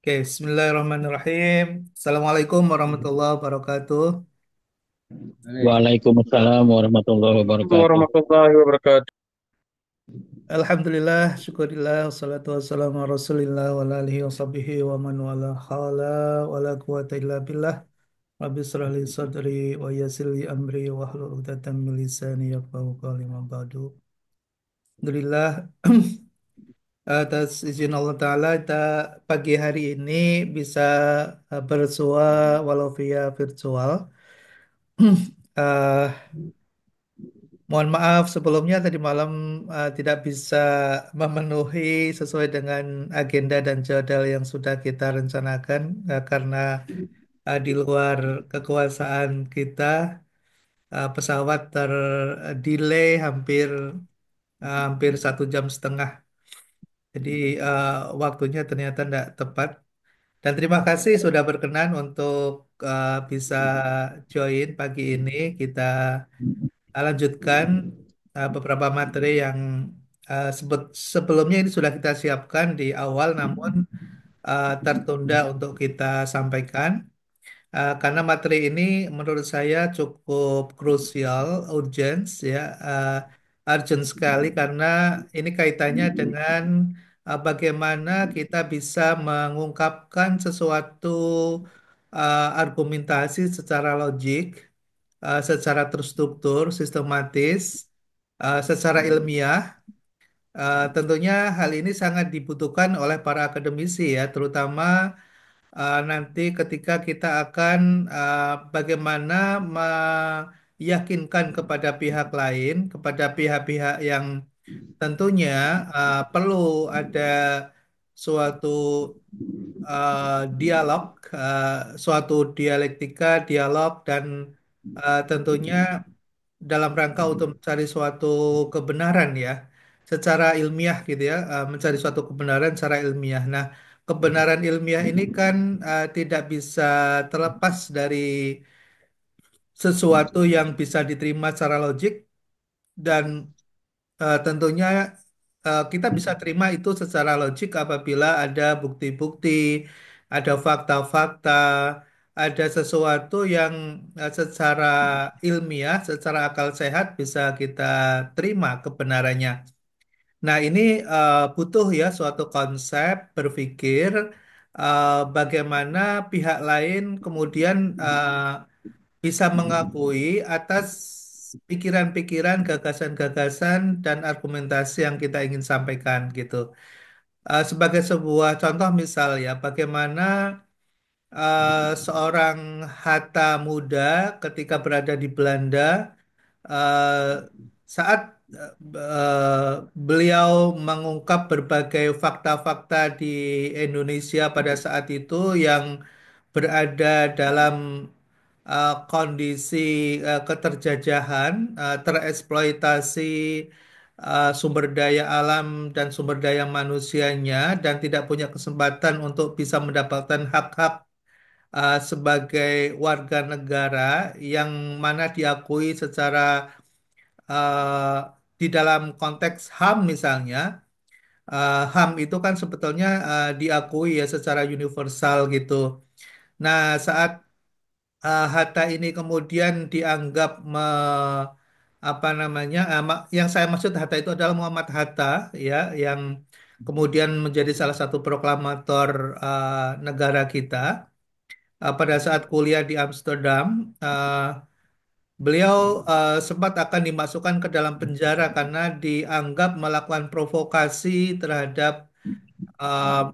Oke, Bismillahirrahmanirrahim. Assalamualaikum warahmatullahi wabarakatuh. Waalaikumsalam warahmatullahi wabarakatuh. Warahmatullahi wabarakatuh. Alhamdulillah, syukurillah, wassalatu wassalamu ala rasulillah wa ala alihi wa sahbihi wa man wala hawla wa la quwata illa billah. Rabbi israh li sadri wa yassir li amri wa hlul 'uqdatam min lisani yafqahu qawli ma ba'du. Alhamdulillah, atas izin Allah Ta'ala kita pagi hari ini bisa bersua walau via virtual. Eh, Mohon maaf sebelumnya tadi malam tidak bisa memenuhi sesuai dengan agenda dan jadwal yang sudah kita rencanakan karena di luar kekuasaan kita pesawat terdelay hampir 1,5 jam. Jadi waktunya ternyata tidak tepat. Dan terima kasih sudah berkenan untuk bisa join pagi ini. Kita lanjutkan beberapa materi yang sebelumnya ini sudah kita siapkan di awal, namun tertunda untuk kita sampaikan. Karena materi ini menurut saya cukup krusial, urgent ya, urgent sekali karena ini kaitannya dengan bagaimana kita bisa mengungkapkan sesuatu argumentasi secara logik, secara terstruktur, sistematis, secara ilmiah. Tentunya hal ini sangat dibutuhkan oleh para akademisi ya, terutama nanti ketika kita akan bagaimana meyakinkan kepada pihak lain, kepada pihak-pihak yang tentunya perlu ada suatu dialog, suatu dialektika, dialog dan tentunya dalam rangka untuk mencari suatu kebenaran ya, secara ilmiah gitu ya, mencari suatu kebenaran secara ilmiah. Nah, kebenaran ilmiah ini kan tidak bisa terlepas dari sesuatu yang bisa diterima secara logik dan tentunya kita bisa terima itu secara logik apabila ada bukti-bukti, ada fakta-fakta, ada sesuatu yang secara ilmiah, secara akal sehat bisa kita terima kebenarannya. Nah, ini butuh ya suatu konsep berpikir bagaimana pihak lain kemudian bisa mengakui atas pikiran-pikiran, gagasan-gagasan, dan argumentasi yang kita ingin sampaikan gitu. Sebagai sebuah contoh misal ya, bagaimana seorang Hatta muda ketika berada di Belanda eh, saat beliau mengungkap berbagai fakta-fakta di Indonesia pada saat itu yang berada dalam kondisi keterjajahan, tereksploitasi sumber daya alam dan sumber daya manusianya dan tidak punya kesempatan untuk bisa mendapatkan hak-hak sebagai warga negara yang mana diakui secara eh, di dalam konteks HAM misalnya, HAM itu kan sebetulnya diakui ya secara universal gitu. Nah, saat Hatta ini kemudian dianggap apa namanya, yang saya maksud Hatta itu adalah Muhammad Hatta ya, yang kemudian menjadi salah satu proklamator negara kita. Pada saat kuliah di Amsterdam, beliau sempat akan dimasukkan ke dalam penjara karena dianggap melakukan provokasi terhadap uh,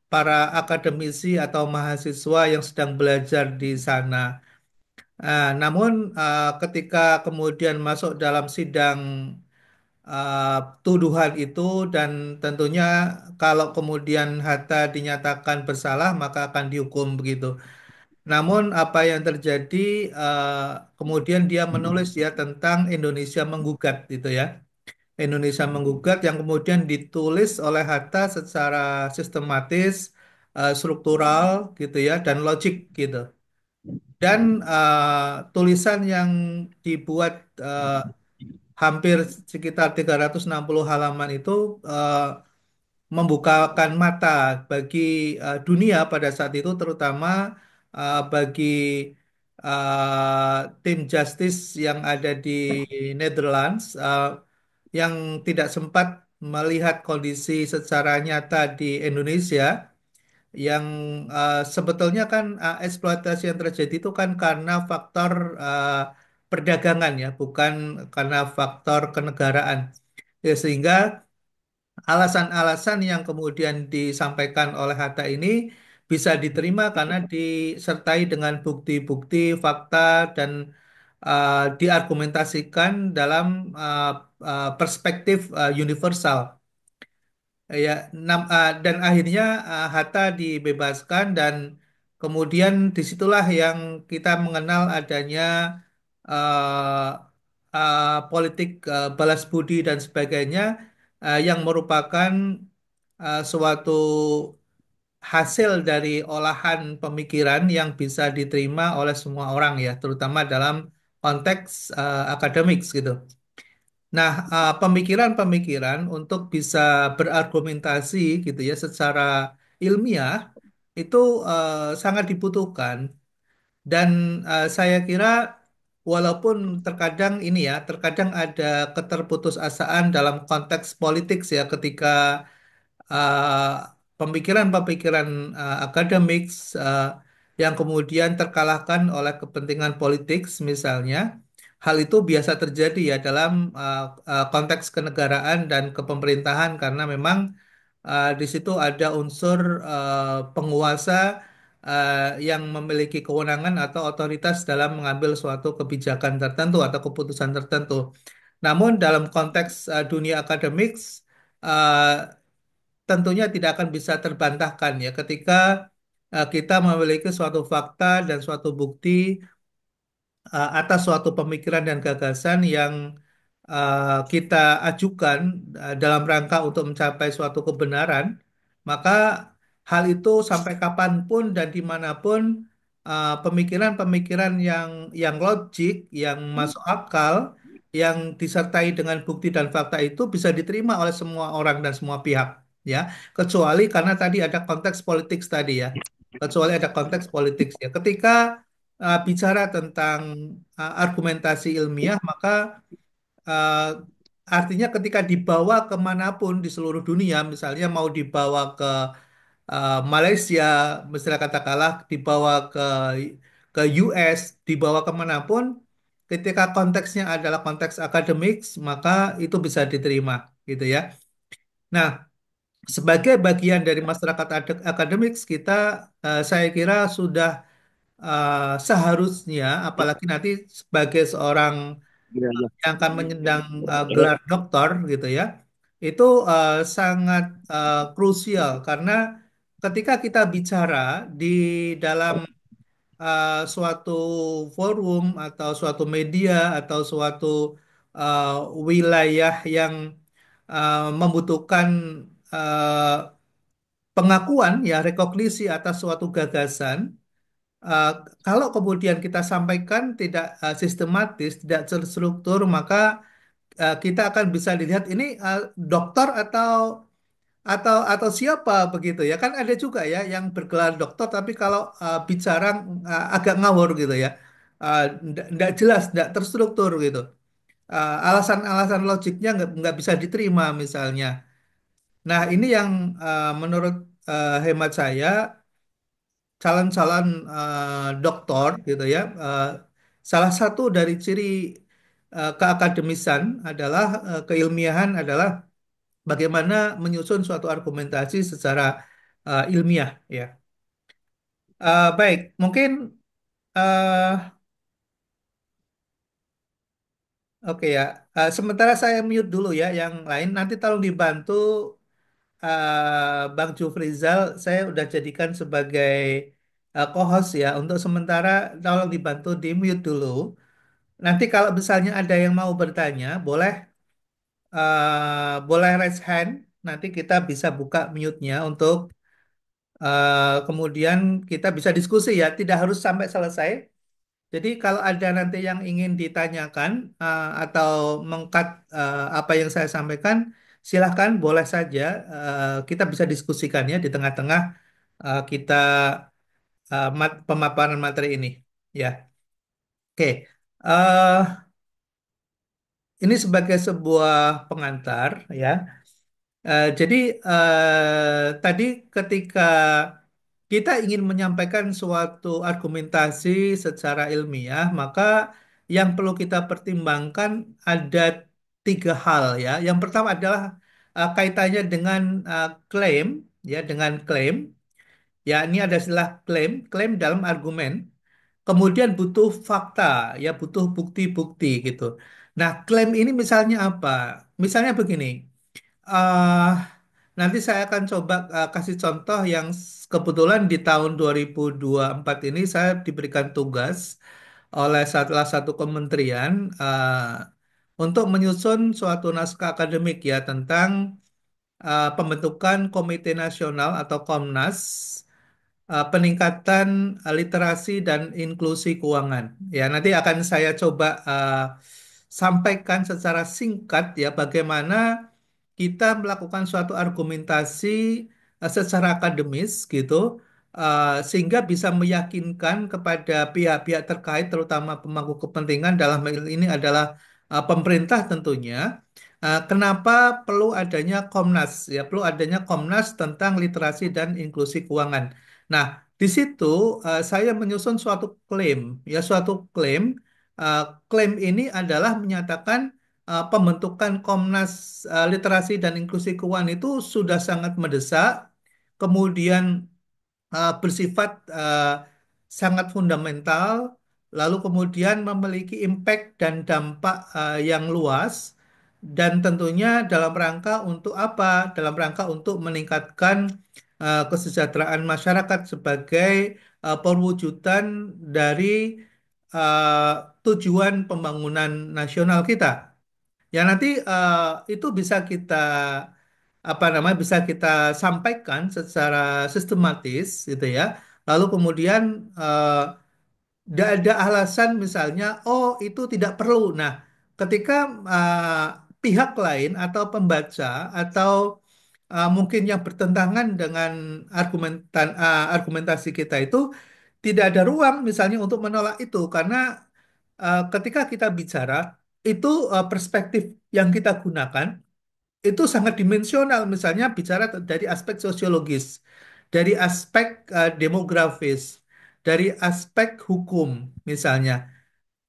para akademisi atau mahasiswa yang sedang belajar di sana. Namun ketika kemudian masuk dalam sidang uh, tuduhan itu dan tentunya kalau kemudian Hatta dinyatakan bersalah maka akan dihukum begitu. Namun apa yang terjadi kemudian dia menulis ya tentang Indonesia menggugat gitu ya. Indonesia menggugat yang kemudian ditulis oleh Hatta secara sistematis, struktural gitu ya dan logik gitu. Dan tulisan yang dibuat hampir sekitar 360 halaman itu membukakan mata bagi dunia pada saat itu, terutama bagi tim justice yang ada di Netherlands, yang tidak sempat melihat kondisi secara nyata di Indonesia, yang sebetulnya kan eksploitasi yang terjadi itu kan karena faktor uh, perdagangan ya, bukan karena faktor kenegaraan. Ya, sehingga alasan-alasan yang kemudian disampaikan oleh Hatta ini bisa diterima karena disertai dengan bukti-bukti, fakta, dan diargumentasikan dalam uh, perspektif universal. Ya, dan akhirnya Hatta dibebaskan, dan kemudian disitulah yang kita mengenal adanya uh, politik balas budi dan sebagainya, yang merupakan suatu hasil dari olahan pemikiran yang bisa diterima oleh semua orang ya, terutama dalam konteks akademik gitu. Nah, pemikiran-pemikiran untuk bisa berargumentasi gitu ya secara ilmiah itu sangat dibutuhkan. Dan saya kira walaupun terkadang ini ya, terkadang ada keterputusasaan dalam konteks politik ya, ketika uh, pemikiran-pemikiran akademik yang kemudian terkalahkan oleh kepentingan politik misalnya. Hal itu biasa terjadi ya dalam konteks kenegaraan dan kepemerintahan, karena memang di situ ada unsur penguasa yang memiliki kewenangan atau otoritas dalam mengambil suatu kebijakan tertentu atau keputusan tertentu. Namun dalam konteks dunia akademik, tentunya tidak akan bisa terbantahkan ya, ketika kita memiliki suatu fakta dan suatu bukti atas suatu pemikiran dan gagasan yang kita ajukan dalam rangka untuk mencapai suatu kebenaran, maka hal itu sampai kapanpun dan dimanapun, pemikiran-pemikiran yang logik, yang masuk akal, yang disertai dengan bukti dan fakta itu bisa diterima oleh semua orang dan semua pihak, ya, kecuali karena tadi ada konteks politik tadi ya, kecuali ada konteks politik ya. Ketika bicara tentang argumentasi ilmiah, maka uh, artinya ketika dibawa kemanapun di seluruh dunia, misalnya mau dibawa ke Malaysia, misalnya katakanlah dibawa ke US, dibawa kemanapun, ketika konteksnya adalah konteks akademik, maka itu bisa diterima, gitu ya. Nah, sebagai bagian dari masyarakat akademik, kita saya kira sudah seharusnya, apalagi nanti sebagai seorang Iya, iya. yang akan menyandang gelar doktor gitu ya, itu sangat krusial, karena ketika kita bicara di dalam suatu forum atau suatu media atau suatu uh, wilayah yang membutuhkan uh, pengakuan ya, rekognisi atas suatu gagasan. Uh, Kalau kemudian kita sampaikan tidak sistematis, tidak terstruktur, maka kita akan bisa dilihat ini dokter atau siapa begitu ya. Kan ada juga ya yang bergelar dokter tapi kalau bicara agak ngawur gitu ya. Nggak jelas, nggak terstruktur gitu. Alasan-alasan logiknya nggak bisa diterima misalnya. Nah, ini yang menurut hemat saya, calon-calon doktor gitu ya. Salah satu dari ciri keakademisan adalah keilmiahan adalah bagaimana menyusun suatu argumentasi secara ilmiah ya. Baik, mungkin eh, oke ya. Sementara saya mute dulu ya yang lain. Nanti tolong dibantu Bang Jufrizal. Saya udah jadikan sebagai co-host ya. Untuk sementara tolong dibantu di mute dulu. Nanti kalau misalnya ada yang mau bertanya, boleh raise hand. Nanti kita bisa buka mute-nya untuk kemudian kita bisa diskusi ya. Tidak harus sampai selesai. Jadi kalau ada nanti yang ingin ditanyakan atau mengkat apa yang saya sampaikan, silahkan boleh saja kita bisa diskusikan ya di tengah-tengah kita pemaparan materi ini. Ya, oke. Ini sebagai sebuah pengantar ya. Jadi tadi ketika kita ingin menyampaikan suatu argumentasi secara ilmiah, maka yang perlu kita pertimbangkan ada tiga hal ya. Yang pertama adalah kaitannya dengan klaim, ya dengan klaim. Ya ini ada istilah klaim, klaim dalam argumen. Kemudian butuh fakta, ya butuh bukti-bukti gitu. Nah, klaim ini misalnya apa? Misalnya begini. eh Nanti saya akan coba kasih contoh yang kebetulan di tahun 2024 ini saya diberikan tugas oleh salah satu kementerian untuk menyusun suatu naskah akademik ya tentang pembentukan Komite Nasional atau Komnas peningkatan literasi dan inklusi keuangan. Ya, nanti akan saya coba sampaikan secara singkat ya bagaimana kita melakukan suatu argumentasi secara akademis gitu sehingga bisa meyakinkan kepada pihak-pihak terkait terutama pemangku kepentingan dalam hal ini adalah pemerintah tentunya kenapa perlu adanya Komnas ya perlu adanya Komnas tentang literasi dan inklusi keuangan. Nah, di situ saya menyusun suatu klaim ya suatu klaim. Eh, Klaim ini adalah menyatakan pembentukan Komnas Literasi dan Inklusi Keuangan itu sudah sangat mendesak, kemudian bersifat sangat fundamental, lalu kemudian memiliki impact dan dampak yang luas, dan tentunya dalam rangka untuk apa? Dalam rangka untuk meningkatkan kesejahteraan masyarakat sebagai perwujudan dari eh, tujuan pembangunan nasional kita. Ya nanti itu bisa kita apa namanya bisa kita sampaikan secara sistematis gitu ya. Lalu kemudian tidak ada alasan misalnya oh itu tidak perlu. Nah, ketika pihak lain atau pembaca atau mungkin yang bertentangan dengan argumentasi kita itu tidak ada ruang misalnya untuk menolak itu karena ketika kita bicara itu perspektif yang kita gunakan itu sangat dimensional misalnya bicara dari aspek sosiologis, dari aspek demografis, dari aspek hukum misalnya,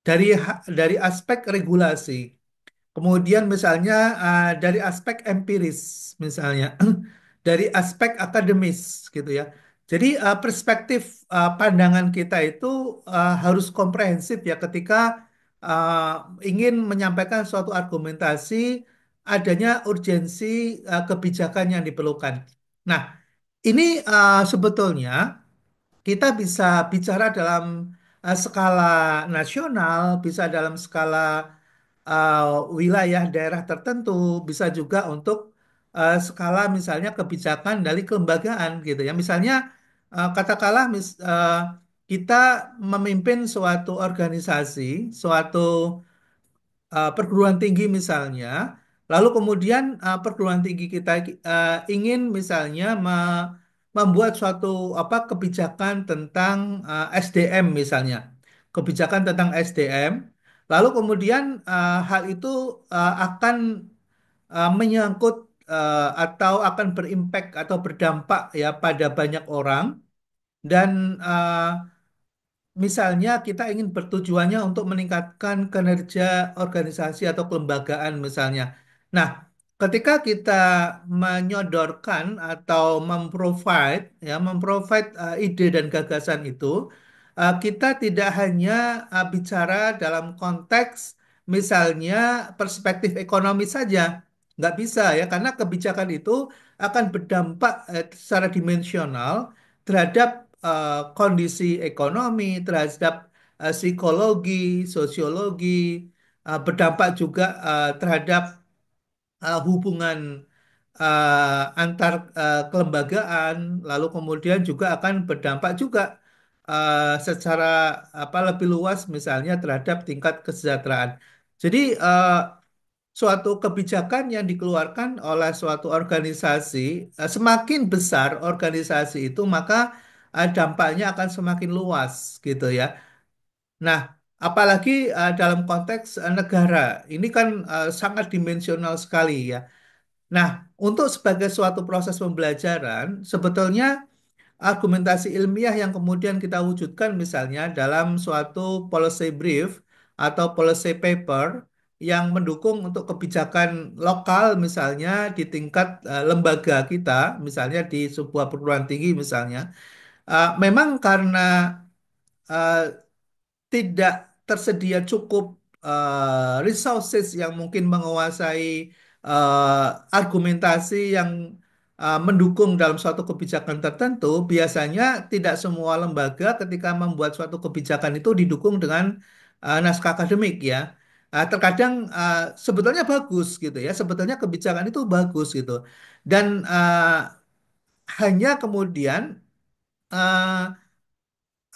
dari aspek regulasi. Kemudian misalnya dari aspek empiris, misalnya dari aspek akademis gitu ya. Jadi perspektif pandangan kita itu harus komprehensif ya ketika ingin menyampaikan suatu argumentasi adanya urgensi kebijakan yang diperlukan. Nah, ini sebetulnya kita bisa bicara dalam skala nasional, bisa dalam skala uh, wilayah daerah tertentu, bisa juga untuk skala misalnya kebijakan dari kelembagaan gitu ya. Misalnya katakanlah kita memimpin suatu organisasi, suatu perguruan tinggi misalnya, lalu kemudian perguruan tinggi kita ingin misalnya membuat suatu apa kebijakan tentang SDM misalnya, kebijakan tentang SDM, lalu kemudian hal itu akan menyangkut atau akan berimpact atau berdampak ya pada banyak orang dan misalnya kita ingin bertujuannya untuk meningkatkan kinerja organisasi atau kelembagaan misalnya. Nah, ketika kita menyodorkan atau memprovide ide dan gagasan itu, kita tidak hanya bicara dalam konteks misalnya perspektif ekonomi saja, nggak bisa ya, karena kebijakan itu akan berdampak secara dimensional terhadap kondisi ekonomi, terhadap psikologi, sosiologi, berdampak juga terhadap hubungan antar kelembagaan, lalu kemudian juga akan berdampak juga secara apa lebih luas misalnya terhadap tingkat kesejahteraan. Jadi suatu kebijakan yang dikeluarkan oleh suatu organisasi, semakin besar organisasi itu, maka dampaknya akan semakin luas gitu ya. Nah, apalagi dalam konteks negara, ini kan sangat dimensional sekali ya. Nah, untuk sebagai suatu proses pembelajaran, sebetulnya argumentasi ilmiah yang kemudian kita wujudkan misalnya dalam suatu policy brief atau policy paper yang mendukung untuk kebijakan lokal misalnya di tingkat lembaga kita, misalnya di sebuah perguruan tinggi misalnya, memang karena eh, tidak tersedia cukup resources yang mungkin menguasai argumentasi yang mendukung dalam suatu kebijakan tertentu, biasanya tidak semua lembaga ketika membuat suatu kebijakan itu didukung dengan naskah akademik ya. Terkadang sebetulnya bagus gitu ya, sebetulnya kebijakan itu bagus gitu. Dan hanya kemudian eh,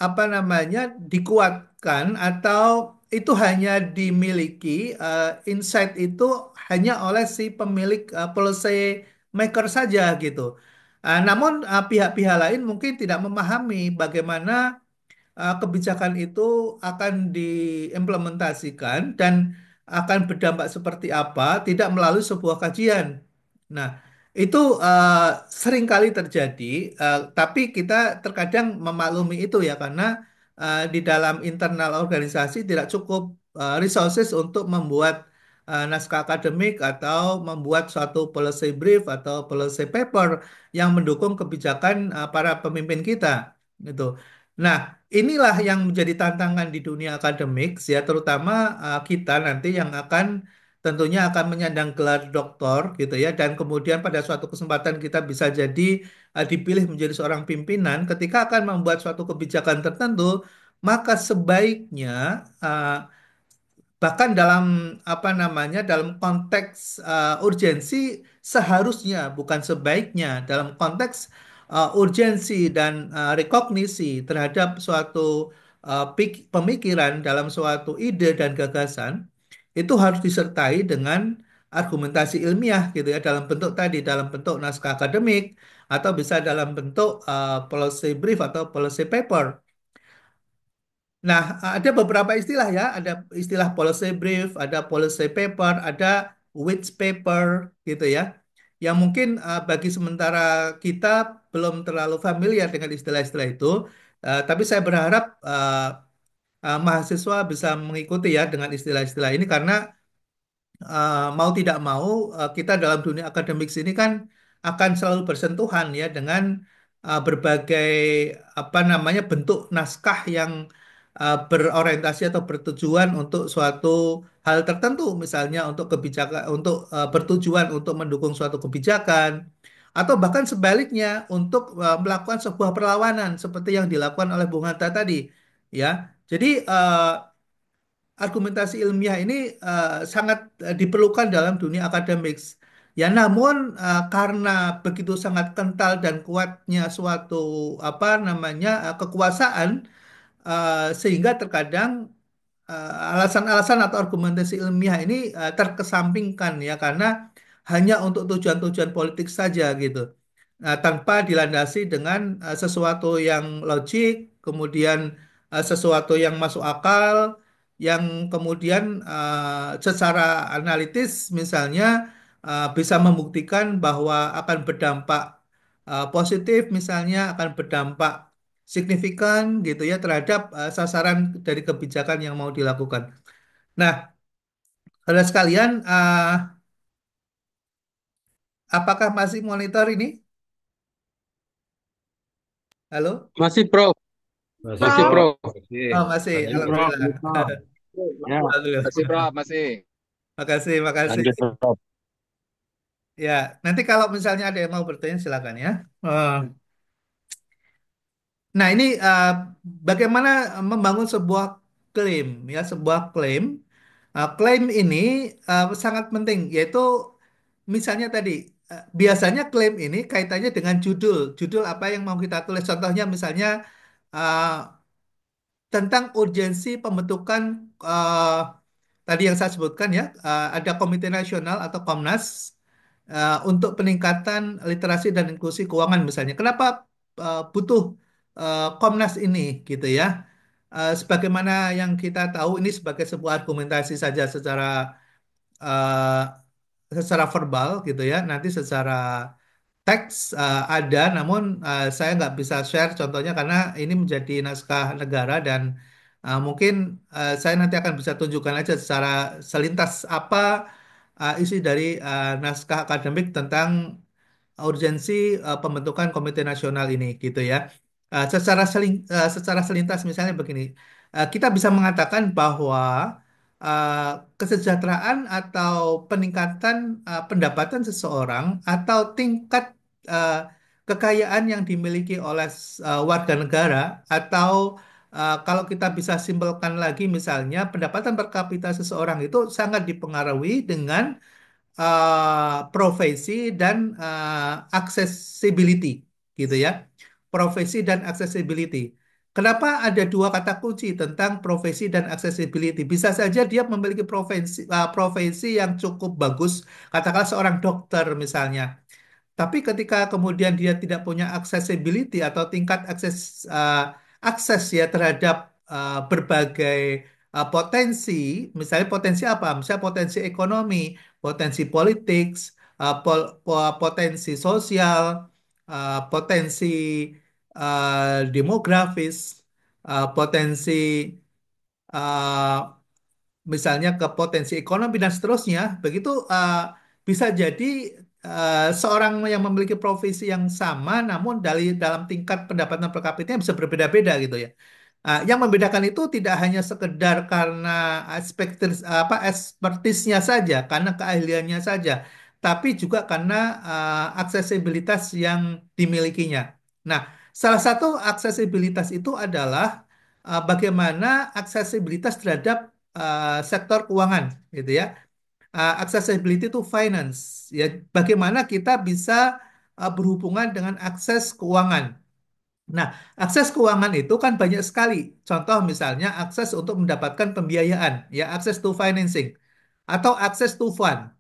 apa namanya dikuatkan atau itu hanya dimiliki insight itu hanya oleh si pemilik policy maker saja gitu. Namun pihak-pihak lain mungkin tidak memahami bagaimana kebijakan itu akan diimplementasikan dan akan berdampak seperti apa tidak melalui sebuah kajian. Nah, itu seringkali terjadi, tapi kita terkadang memaklumi itu ya karena di dalam internal organisasi tidak cukup resources untuk membuat naskah akademik atau membuat suatu policy brief atau policy paper yang mendukung kebijakan para pemimpin kita gitu. Nah, inilah yang menjadi tantangan di dunia akademik, ya, terutama kita nanti yang akan tentunya akan menyandang gelar doktor, gitu ya, dan kemudian pada suatu kesempatan kita bisa jadi dipilih menjadi seorang pimpinan. Ketika akan membuat suatu kebijakan tertentu, maka sebaiknya uh, bahkan dalam apa namanya dalam konteks urgensi seharusnya bukan sebaiknya dalam konteks urgensi dan rekognisi terhadap suatu pemikiran dalam suatu ide dan gagasan itu harus disertai dengan argumentasi ilmiah gitu ya dalam bentuk tadi dalam bentuk naskah akademik atau bisa dalam bentuk policy brief atau policy paper. Nah, ada beberapa istilah ya, ada istilah policy brief, ada policy paper, ada which paper gitu ya. Yang mungkin bagi sementara kita belum terlalu familiar dengan istilah-istilah itu, tapi saya berharap mahasiswa bisa mengikuti ya dengan istilah-istilah ini karena mau tidak mau kita dalam dunia akademik sini kan akan selalu bersentuhan ya dengan berbagai apa namanya bentuk naskah yang berorientasi atau bertujuan untuk suatu hal tertentu misalnya untuk kebijakan untuk bertujuan untuk mendukung suatu kebijakan atau bahkan sebaliknya untuk melakukan sebuah perlawanan seperti yang dilakukan oleh Bung Hatta tadi ya. Jadi argumentasi ilmiah ini sangat diperlukan dalam dunia akademik. Ya, namun karena begitu sangat kental dan kuatnya suatu apa namanya kekuasaan, sehingga terkadang alasan-alasan atau argumentasi ilmiah ini terkesampingkan ya karena hanya untuk tujuan-tujuan politik saja gitu. Nah, tanpa dilandasi dengan sesuatu yang logik, kemudian sesuatu yang masuk akal, yang kemudian secara analitis misalnya bisa membuktikan bahwa akan berdampak positif misalnya akan berdampak signifikan gitu ya terhadap sasaran dari kebijakan yang mau dilakukan. Nah, saudara sekalian, apakah masih monitor ini? Halo? Masih, Prof. Masih, Masih, Prof. Prof. Masih. Oh, masih. Lanjut, Prof. Alhamdulillah. Lanjut, Prof. Ya, Masih, Alhamdulillah. Prof. Masih. Makasih, makasih. lanjut, Prof. Ya, nanti kalau misalnya ada yang mau bertanya silakan ya. Nah, ini bagaimana membangun sebuah klaim ya, sebuah klaim. Klaim ini sangat penting, yaitu misalnya tadi biasanya klaim ini kaitannya dengan judul, judul apa yang mau kita tulis. Contohnya misalnya uh, tentang urgensi pembentukan uh, tadi yang saya sebutkan ya, ada Komite Nasional atau Komnas untuk peningkatan literasi dan inklusi keuangan misalnya. Kenapa butuh Komnas ini gitu ya? Sebagaimana yang kita tahu ini sebagai sebuah argumentasi saja eh, secara verbal gitu ya. Nanti secara teks ada, namun saya nggak bisa share contohnya karena ini menjadi naskah negara dan mungkin saya nanti akan bisa tunjukkan aja secara selintas apa isi dari naskah akademik tentang urgensi pembentukan Komite Nasional ini gitu ya. Secara selintas misalnya begini, kita bisa mengatakan bahwa uh, kesejahteraan atau peningkatan pendapatan seseorang atau tingkat uh, kekayaan yang dimiliki oleh warga negara atau kalau kita bisa simpelkan lagi misalnya pendapatan per kapita seseorang itu sangat dipengaruhi dengan profesi dan accessibility gitu ya. Profesi dan accessibility. Kenapa ada dua kata kunci tentang profesi dan accessibility? Bisa saja dia memiliki profesi yang cukup bagus, katakanlah seorang dokter misalnya. Tapi ketika kemudian dia tidak punya accessibility atau tingkat akses ya terhadap berbagai potensi, misalnya potensi apa? Misalnya potensi ekonomi, potensi politik, potensi sosial, potensi demografis, potensi uh, misalnya ke potensi ekonomi dan seterusnya, begitu bisa jadi seorang yang memiliki profesi yang sama, namun dari dalam tingkat pendapatan per kapitanya bisa berbeda-beda gitu ya. Yang membedakan itu tidak hanya sekedar karena ekspertisnya saja, karena keahliannya saja, tapi juga karena aksesibilitas yang dimilikinya. Nah, salah satu aksesibilitas itu adalah bagaimana aksesibilitas terhadap sektor keuangan gitu ya. Accessibility to finance ya, bagaimana kita bisa berhubungan dengan akses keuangan. Nah, akses keuangan itu kan banyak sekali. Contoh misalnya akses untuk mendapatkan pembiayaan, ya akses to financing atau akses to fund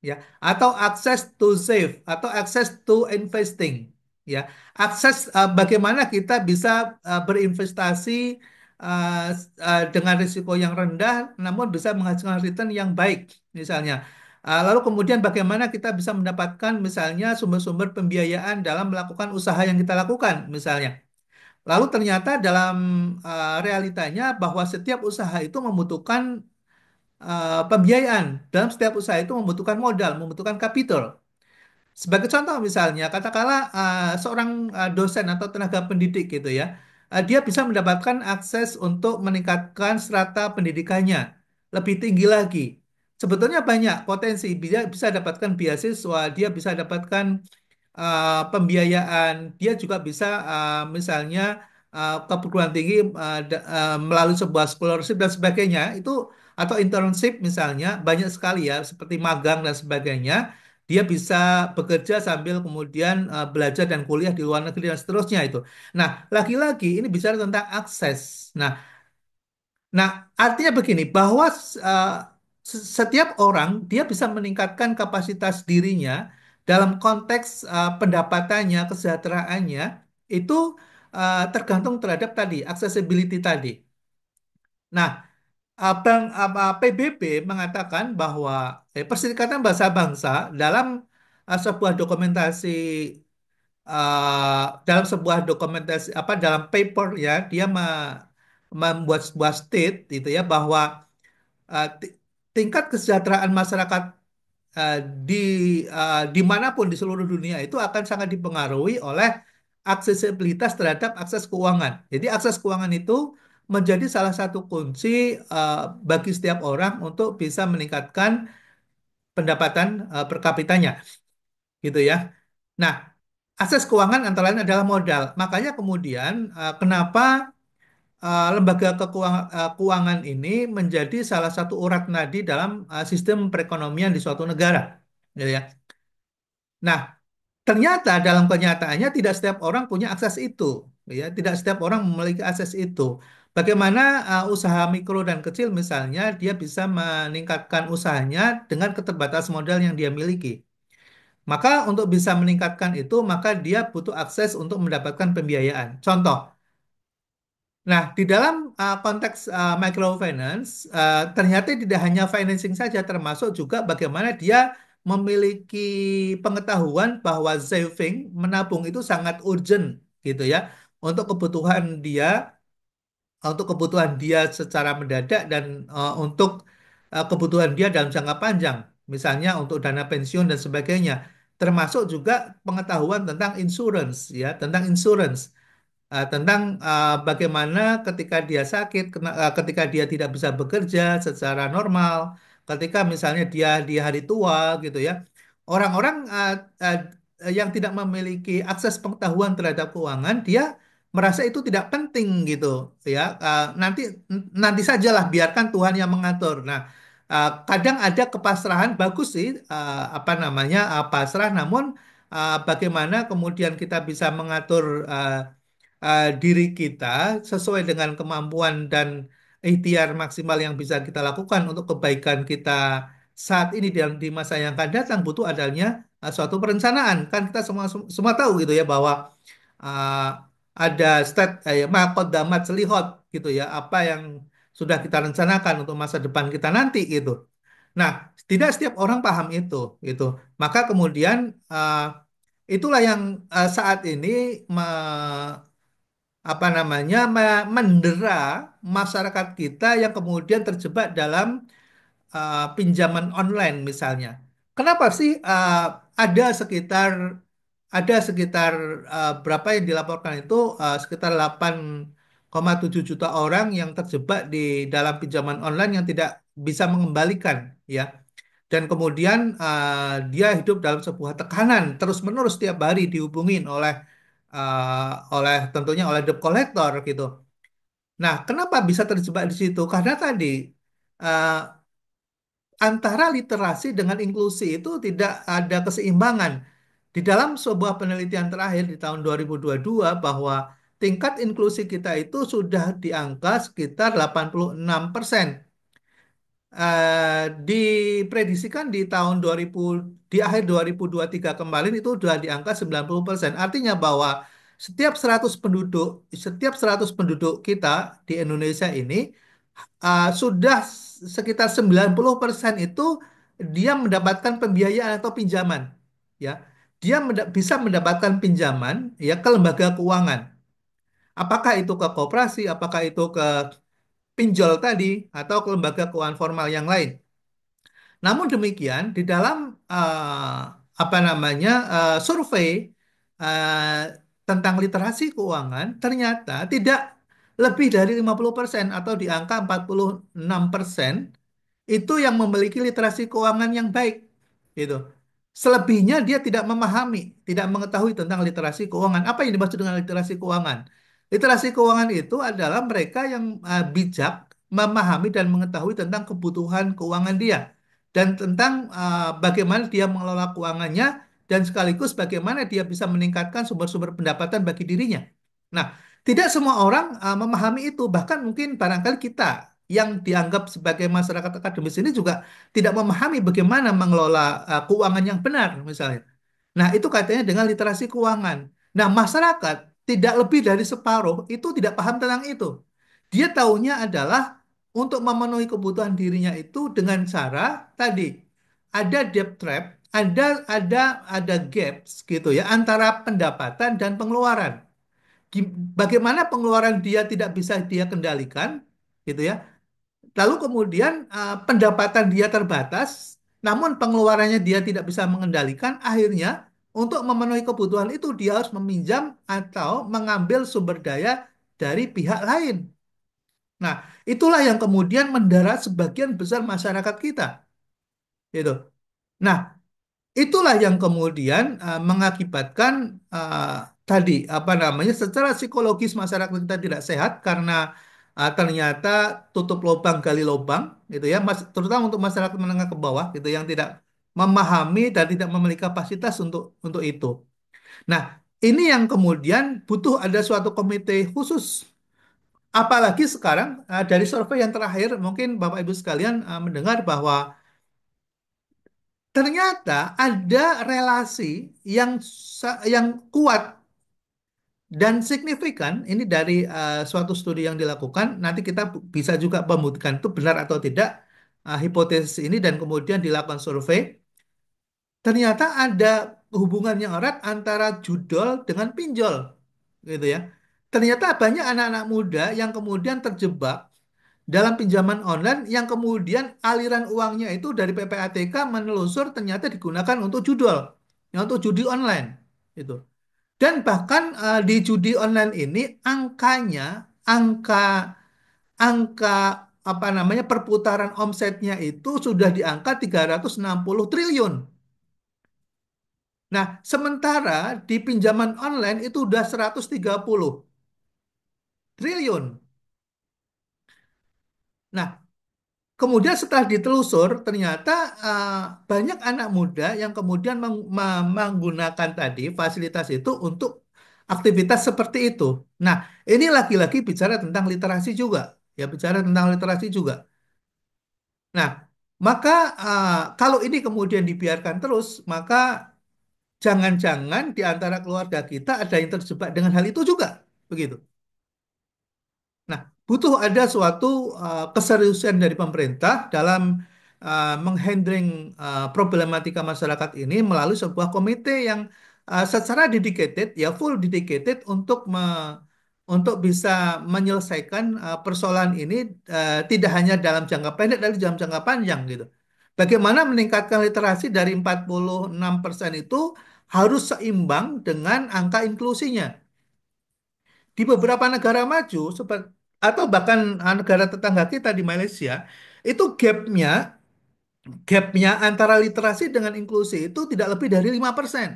ya, atau akses to save atau akses to investing ya, akses bagaimana kita bisa berinvestasi dengan risiko yang rendah namun bisa menghasilkan return yang baik misalnya. Lalu kemudian bagaimana kita bisa mendapatkan misalnya sumber-sumber pembiayaan dalam melakukan usaha yang kita lakukan misalnya. Lalu ternyata dalam realitanya bahwa setiap usaha itu membutuhkan pembiayaan. Dalam setiap usaha itu membutuhkan modal, membutuhkan kapital. Sebagai contoh misalnya, katakanlah seorang dosen atau tenaga pendidik gitu ya, dia bisa mendapatkan akses untuk meningkatkan strata pendidikannya lebih tinggi lagi. Sebetulnya banyak potensi, bisa dapatkan beasiswa, dia bisa dapatkan pembiayaan, dia juga bisa misalnya ke perguruan tinggi melalui sebuah scholarship dan sebagainya itu atau internship misalnya banyak sekali ya seperti magang dan sebagainya. Dia bisa bekerja sambil kemudian belajar dan kuliah di luar negeri dan seterusnya itu. Nah, lagi-lagi ini bicara tentang akses. Nah, Nah, artinya begini, bahwa setiap orang dia bisa meningkatkan kapasitas dirinya dalam konteks pendapatannya, kesejahteraannya itu tergantung terhadap tadi accessibility tadi. Nah, PBB mengatakan bahwa Perserikatan Bangsa-Bangsa dalam sebuah dokumentasi dalam paper ya dia membuat sebuah state itu ya bahwa uh, ti- tingkat kesejahteraan masyarakat uh, di dimanapun di seluruh dunia itu akan sangat dipengaruhi oleh aksesibilitas terhadap akses keuangan. Jadi akses keuangan itu menjadi salah satu kunci bagi setiap orang untuk bisa meningkatkan pendapatan per kapitanya, gitu ya. Nah, akses keuangan antara lain adalah modal. Makanya kemudian kenapa lembaga keuangan ini menjadi salah satu urat nadi dalam sistem perekonomian di suatu negara, gitu ya. Nah, ternyata dalam kenyataannya tidak setiap orang punya akses itu, ya. Tidak setiap orang memiliki akses itu. Bagaimana usaha mikro dan kecil misalnya dia bisa meningkatkan usahanya dengan keterbatasan modal yang dia miliki. Maka untuk bisa meningkatkan itu, maka dia butuh akses untuk mendapatkan pembiayaan. Contoh, nah di dalam konteks microfinance, ternyata tidak hanya financing saja, termasuk juga bagaimana dia memiliki pengetahuan bahwa saving, menabung itu sangat urgent gitu ya, untuk kebutuhan dia secara mendadak dan untuk kebutuhan dia dalam jangka panjang, misalnya untuk dana pensiun dan sebagainya, termasuk juga pengetahuan tentang insurance ya, tentang insurance. Tentang bagaimana ketika dia sakit, ketika dia tidak bisa bekerja secara normal, ketika misalnya dia di hari tua gitu ya, orang-orang yang tidak memiliki akses pengetahuan terhadap keuangan, dia merasa itu tidak penting gitu ya. Nanti nanti sajalah biarkan Tuhan yang mengatur. Nah, kadang ada kepasrahan bagus sih, apa namanya, pasrah, namun bagaimana kemudian kita bisa mengatur diri kita sesuai dengan kemampuan dan ikhtiar maksimal yang bisa kita lakukan untuk kebaikan kita saat ini dan di masa yang akan datang, butuh adanya suatu perencanaan. Kan kita semua semua tahu gitu ya bahwa uh, ada ma qaddamat selihot gitu ya, apa yang sudah kita rencanakan untuk masa depan kita nanti gitu. Nah, tidak setiap orang paham itu gitu. Maka kemudian itulah yang saat ini apa namanya mendera masyarakat kita yang kemudian terjebak dalam pinjaman online misalnya. Kenapa sih ada sekitar ada sekitar berapa yang dilaporkan itu sekitar 8,7 juta orang yang terjebak di dalam pinjaman online yang tidak bisa mengembalikan ya. Dan kemudian dia hidup dalam sebuah tekanan terus-menerus tiap hari dihubungin oleh tentunya oleh debt collector gitu. Nah, kenapa bisa terjebak di situ? Karena tadi eh, antara literasi dengan inklusi itu tidak ada keseimbangan. Di dalam sebuah penelitian terakhir di tahun 2022 bahwa tingkat inklusi kita itu sudah di angka sekitar 86%. Diprediksikan di tahun 2000, di akhir 2023 kemarin itu sudah di angka 90%. Artinya bahwa setiap 100 penduduk kita di Indonesia ini sudah sekitar 90% itu dia mendapatkan pembiayaan atau pinjaman. Ya, dia bisa mendapatkan pinjaman ya ke lembaga keuangan. Apakah itu ke koperasi, apakah itu ke pinjol tadi, atau ke lembaga keuangan formal yang lain. Namun demikian, di dalam apa namanya survei tentang literasi keuangan, ternyata tidak lebih dari 50% atau di angka 46% itu yang memiliki literasi keuangan yang baik, gitu. Selebihnya dia tidak memahami, tidak mengetahui tentang literasi keuangan. Apa yang dimaksud dengan literasi keuangan? Literasi keuangan itu adalah mereka yang bijak memahami dan mengetahui tentang kebutuhan keuangan dia dan tentang bagaimana dia mengelola keuangannya dan sekaligus bagaimana dia bisa meningkatkan sumber-sumber pendapatan bagi dirinya. Nah, tidak semua orang memahami itu, bahkan mungkin barangkali kita yang dianggap sebagai masyarakat akademis ini juga tidak memahami bagaimana mengelola keuangan yang benar, misalnya. Nah, itu katanya dengan literasi keuangan. Nah, masyarakat tidak lebih dari separuh itu tidak paham tentang itu. Dia taunya adalah untuk memenuhi kebutuhan dirinya itu dengan cara tadi ada debt trap, ada gaps gitu ya antara pendapatan dan pengeluaran. Bagaimana pengeluaran dia tidak bisa dia kendalikan gitu ya. Lalu kemudian pendapatan dia terbatas, namun pengeluarannya dia tidak bisa mengendalikan, akhirnya untuk memenuhi kebutuhan itu dia harus meminjam atau mengambil sumber daya dari pihak lain. Nah, itulah yang kemudian mendarat sebagian besar masyarakat kita, gitu. Nah, itulah yang kemudian mengakibatkan uh, tadi apa namanya secara psikologis masyarakat kita tidak sehat karena ternyata tutup lubang gali lubang gitu ya, terutama untuk masyarakat menengah ke bawah gitu yang tidak memahami dan tidak memiliki kapasitas untuk itu. Nah, ini yang kemudian butuh ada suatu komite khusus apalagi sekarang dari survei yang terakhir, mungkin Bapak Ibu sekalian mendengar bahwa ternyata ada relasi yang kuat dan signifikan ini dari suatu studi yang dilakukan. Nanti kita bisa juga membuktikan itu benar atau tidak hipotesis ini dan kemudian dilakukan survei. Ternyata ada hubungan yang erat antara judol dengan pinjol, gitu ya. Ternyata banyak anak-anak muda yang kemudian terjebak dalam pinjaman online yang kemudian aliran uangnya itu dari PPATK menelusur ternyata digunakan untuk judol, ya, untuk judi online, itu. Dan bahkan di judi online ini angka angka apa namanya perputaran omsetnya itu sudah di angka 360 triliun. Nah, sementara di pinjaman online itu udah 130 triliun. Nah, kemudian setelah ditelusur, ternyata eh, banyak anak muda yang kemudian menggunakan tadi fasilitas itu untuk aktivitas seperti itu. Nah, ini lagi-lagi bicara tentang literasi juga, ya bicara tentang literasi juga. Nah, maka kalau ini kemudian dibiarkan terus, maka jangan-jangan di antara keluarga kita ada yang terjebak dengan hal itu juga, begitu. Nah, butuh ada suatu keseriusan dari pemerintah dalam menghandling problematika masyarakat ini melalui sebuah komite yang secara dedicated, ya full dedicated untuk bisa menyelesaikan persoalan ini tidak hanya dalam jangka pendek, tapi dalam jangka panjang gitu. Bagaimana meningkatkan literasi dari 46% itu harus seimbang dengan angka inklusinya. Di beberapa negara maju seperti atau bahkan negara tetangga kita di Malaysia itu gapnya antara literasi dengan inklusi itu tidak lebih dari 5%.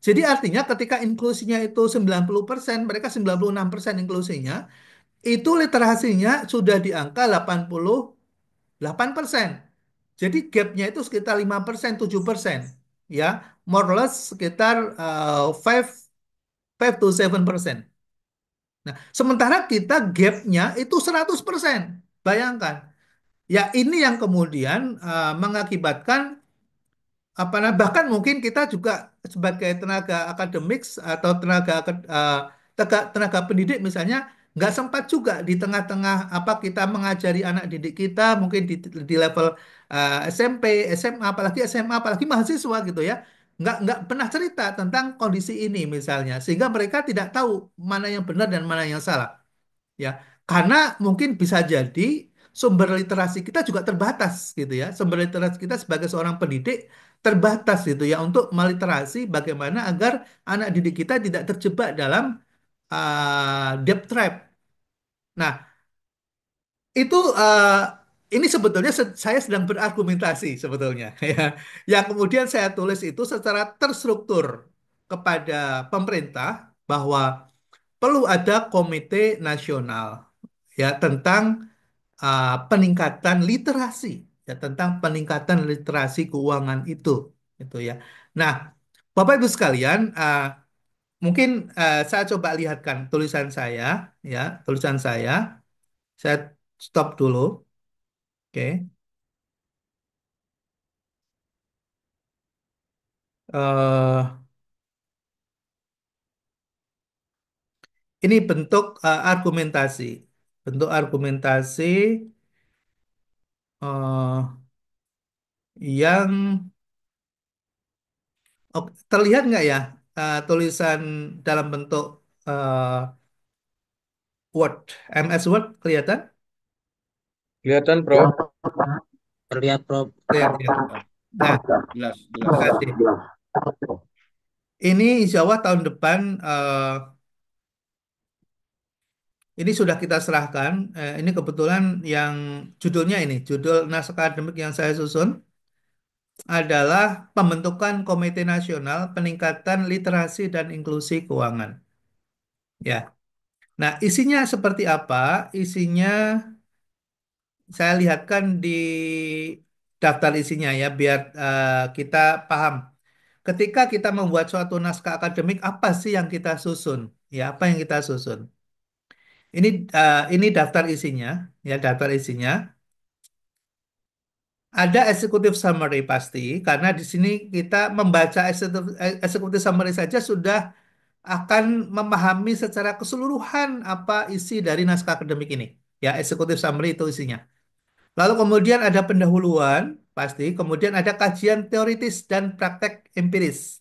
Jadi artinya ketika inklusinya itu 90%, mereka 96% inklusinya, itu literasinya sudah di angka 88%. Jadi gapnya itu sekitar 5%, 7%. Ya, more or less sekitar 5 to 7%. Nah, sementara kita gapnya itu 100%. Bayangkan. Ya, ini yang kemudian mengakibatkan bahkan mungkin kita juga sebagai tenaga akademik atau tenaga pendidik misalnya nggak sempat juga di tengah-tengah apa kita mengajari anak didik kita mungkin di level SMP, SMA, apalagi SMA, apalagi mahasiswa gitu ya. Nggak pernah cerita tentang kondisi ini misalnya sehingga mereka tidak tahu mana yang benar dan mana yang salah. Ya, karena mungkin bisa jadi sumber literasi kita juga terbatas gitu ya. Sumber literasi kita sebagai seorang pendidik terbatas gitu ya untuk meliterasi bagaimana agar anak didik kita tidak terjebak dalam debt trap. Nah, itu ini sebetulnya saya sedang berargumentasi sebetulnya ya. Yang kemudian saya tulis itu secara terstruktur kepada pemerintah bahwa perlu ada komite nasional ya tentang peningkatan literasi ya tentang peningkatan literasi keuangan itu ya. Nah, Bapak Ibu sekalian, mungkin saya coba lihatkan tulisan saya ya, tulisan saya. Saya stop dulu. Oke. Eh, ini bentuk argumentasi. Bentuk argumentasi eh, yang terlihat nggak ya tulisan dalam bentuk eh, Word, MS Word kelihatan? Kelihatan, Prof. Terlihat, Prof. Lihat ya. Nah, Jelas, terima jelas. kasih. Ini insya Allah tahun depan ini sudah kita serahkan. Ini kebetulan yang judulnya ini, judul naskah akademik yang saya susun adalah pembentukan Komite Nasional Peningkatan Literasi dan Inklusi Keuangan. Ya. Nah, isinya seperti apa? Isinya saya lihatkan di daftar isinya ya, biar kita paham. Ketika kita membuat suatu naskah akademik, apa sih yang kita susun? Ya, apa yang kita susun? Ini ini daftar isinya, ya daftar isinya. Ada executive summary pasti, karena di sini kita membaca executive summary saja sudah akan memahami secara keseluruhan apa isi dari naskah akademik ini. Ya, executive summary itu isinya. Lalu kemudian ada pendahuluan, pasti. Kemudian ada kajian teoritis dan praktek empiris.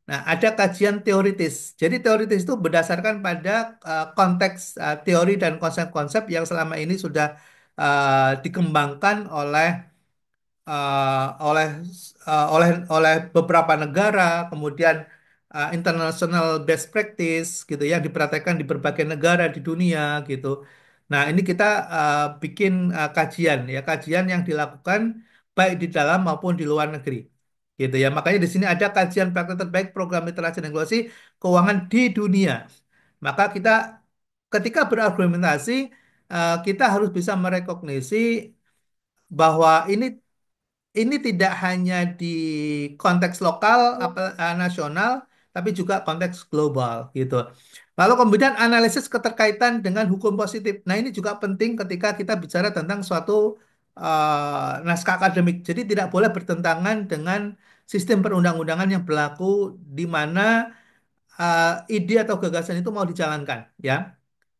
Nah, ada kajian teoritis. Jadi teoritis itu berdasarkan pada konteks teori dan konsep-konsep yang selama ini sudah dikembangkan oleh oleh beberapa negara, kemudian international best practice gitu ya dipraktekkan di berbagai negara di dunia gitu. Nah, ini kita bikin kajian ya, kajian yang dilakukan baik di dalam maupun di luar negeri. Gitu ya. Makanya di sini ada kajian praktek terbaik program literasi dan inklusi keuangan di dunia. Maka kita ketika berargumentasi kita harus bisa merekognisi bahwa ini tidak hanya di konteks lokal, nasional, tapi juga konteks global gitu. Lalu kemudian analisis keterkaitan dengan hukum positif. Nah, ini juga penting ketika kita bicara tentang suatu naskah akademik. Jadi tidak boleh bertentangan dengan sistem perundang-undangan yang berlaku di mana ide atau gagasan itu mau dijalankan, ya.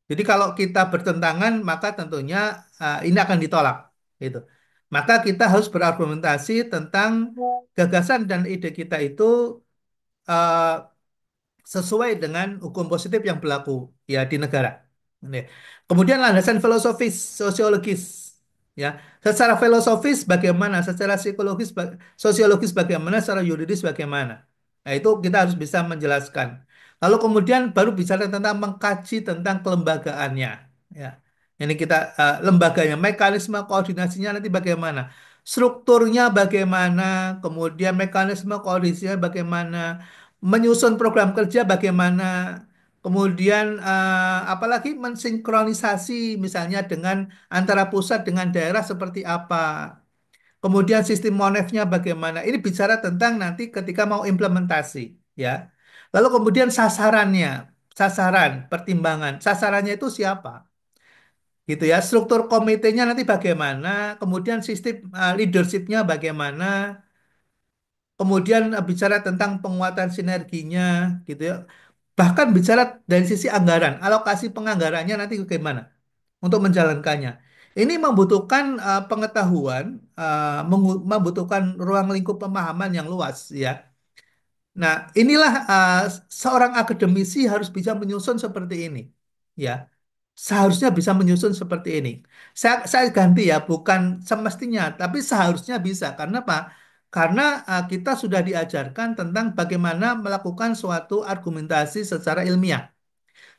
Jadi kalau kita bertentangan, maka tentunya ini akan ditolak, gitu. Maka kita harus berargumentasi tentang gagasan dan ide kita itu eh, sesuai dengan hukum positif yang berlaku ya di negara. Ini. Kemudian landasan filosofis, sosiologis, ya. Secara filosofis bagaimana, secara psikologis, sosiologis bagaimana, secara yuridis bagaimana. Nah, itu kita harus bisa menjelaskan. Lalu kemudian baru bicara tentang mengkaji tentang kelembagaannya, ya. Ini kita lembaganya, mekanisme koordinasinya nanti bagaimana, strukturnya bagaimana, kemudian mekanisme koordinasinya bagaimana, menyusun program kerja bagaimana, kemudian apalagi mensinkronisasi misalnya dengan antara pusat dengan daerah seperti apa, kemudian sistem monefnya bagaimana. Ini bicara tentang nanti ketika mau implementasi, ya. Lalu kemudian sasarannya, sasaran, pertimbangan, sasarannya itu siapa, gitu ya. Struktur komitenya nanti bagaimana, kemudian sistem leadershipnya bagaimana. Kemudian bicara tentang penguatan sinerginya, gitu ya. Bahkan bicara dari sisi anggaran, alokasi penganggarannya nanti bagaimana untuk menjalankannya. Ini membutuhkan pengetahuan, membutuhkan ruang lingkup pemahaman yang luas, ya. Nah, inilah seorang akademisi harus bisa menyusun seperti ini, ya. Seharusnya bisa menyusun seperti ini. Saya ganti ya, bukan semestinya, tapi seharusnya bisa. Karena apa? Karena kita sudah diajarkan tentang bagaimana melakukan suatu argumentasi secara ilmiah.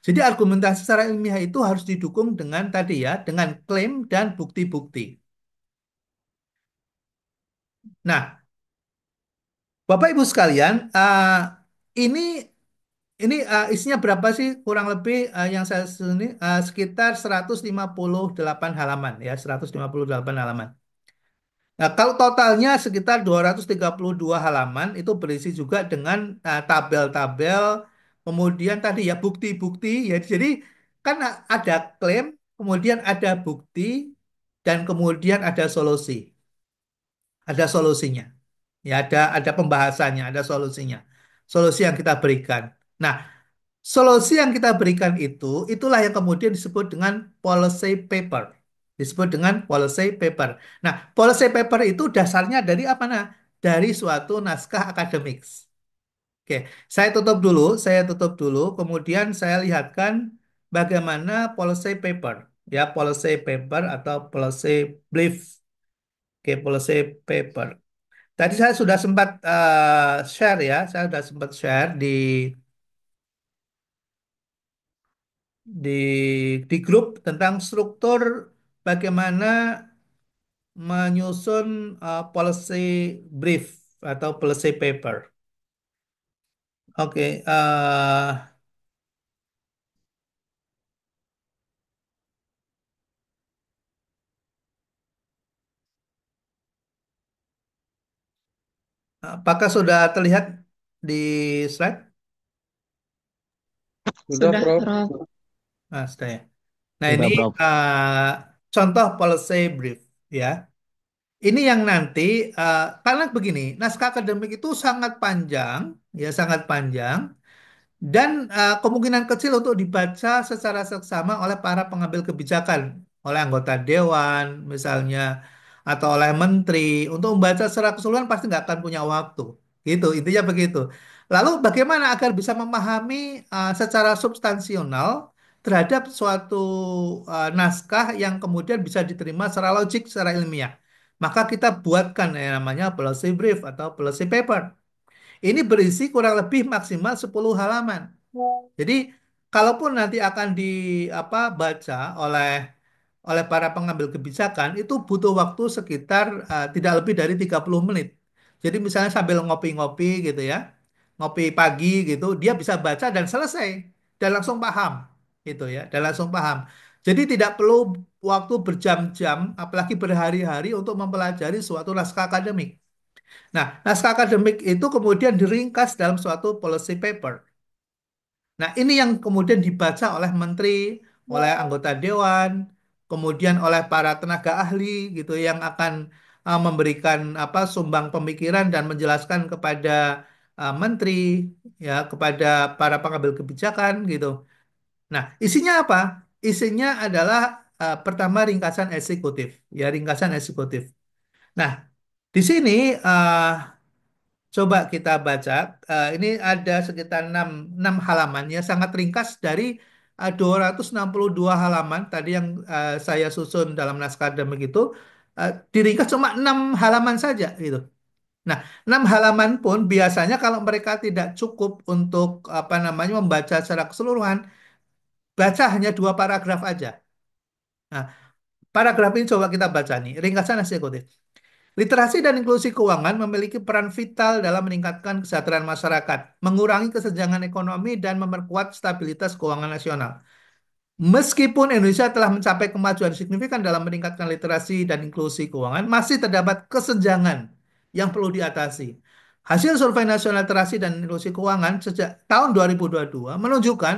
Jadi argumentasi secara ilmiah itu harus didukung dengan tadi ya, dengan klaim dan bukti-bukti. Nah, Bapak Ibu sekalian, ini isinya berapa sih? Kurang lebih yang saya susun ini sekitar 158 halaman ya, 158 halaman. Nah, kalau totalnya sekitar 232 halaman itu berisi juga dengan tabel-tabel, kemudian tadi ya bukti-bukti ya. Jadi kan ada klaim, kemudian ada bukti, dan kemudian ada solusi. Ada solusinya. Ya, ada pembahasannya, ada solusinya. Solusi yang kita berikan. Nah, solusi yang kita berikan itulah yang kemudian disebut dengan policy paper. Disebut dengan policy paper. Nah, policy paper itu dasarnya dari apa? Nah, dari suatu naskah akademik. Oke, saya tutup dulu, kemudian saya lihatkan bagaimana policy paper, ya, policy paper atau policy brief. Oke, policy paper. Tadi saya sudah sempat share ya, saya sudah sempat share di di grup tentang struktur bagaimana menyusun policy brief atau policy paper. Oke, apakah sudah terlihat di slide? Sudah, Sudah, Prof. Prof. Nah, sudah ya. Nah, ini Enggak, Prof. contoh policy brief ya. Ini yang nanti karena begini, naskah akademik itu sangat panjang, ya sangat panjang. Dan kemungkinan kecil untuk dibaca secara seksama oleh para pengambil kebijakan, oleh anggota dewan misalnya, atau oleh menteri. Untuk membaca secara keseluruhan pasti nggak akan punya waktu. Gitu, intinya begitu. Lalu bagaimana agar bisa memahami secara substansional terhadap suatu naskah yang kemudian bisa diterima secara logik, secara ilmiah. Maka kita buatkan yang namanya policy brief atau policy paper. Ini berisi kurang lebih maksimal 10 halaman. Jadi, kalaupun nanti akan di apa baca oleh para pengambil kebijakan itu butuh waktu sekitar tidak lebih dari 30 menit. Jadi misalnya sambil ngopi-ngopi gitu ya. Ngopi pagi gitu, dia bisa baca dan selesai dan langsung paham gitu ya, dan langsung paham. Jadi tidak perlu waktu berjam-jam apalagi berhari-hari untuk mempelajari suatu naskah akademik. Nah, naskah akademik itu kemudian diringkas dalam suatu policy paper. Nah, ini yang kemudian dibaca oleh menteri, oleh anggota dewan, kemudian oleh para tenaga ahli gitu yang akan memberikan apa sumbang pemikiran dan menjelaskan kepada menteri ya, kepada para pengambil kebijakan gitu. Nah, isinya apa? Isinya adalah pertama ringkasan eksekutif, ya ringkasan eksekutif. Nah, di sini coba kita baca. Ini ada sekitar 6 halaman ya, sangat ringkas dari 262 halaman tadi yang saya susun dalam naskah akademik itu diringkas cuma 6 halaman saja gitu. Nah, 6 halaman pun biasanya kalau mereka tidak cukup untuk apa namanya membaca secara keseluruhan, baca hanya 2 paragraf aja. Nah, paragraf ini coba kita baca nih, ringkasan eksekutif. Literasi dan inklusi keuangan memiliki peran vital dalam meningkatkan kesejahteraan masyarakat, mengurangi kesenjangan ekonomi, dan memperkuat stabilitas keuangan nasional. Meskipun Indonesia telah mencapai kemajuan signifikan dalam meningkatkan literasi dan inklusi keuangan, masih terdapat kesenjangan yang perlu diatasi. Hasil Survei Nasional Literasi dan Inklusi Keuangan sejak tahun 2022 menunjukkan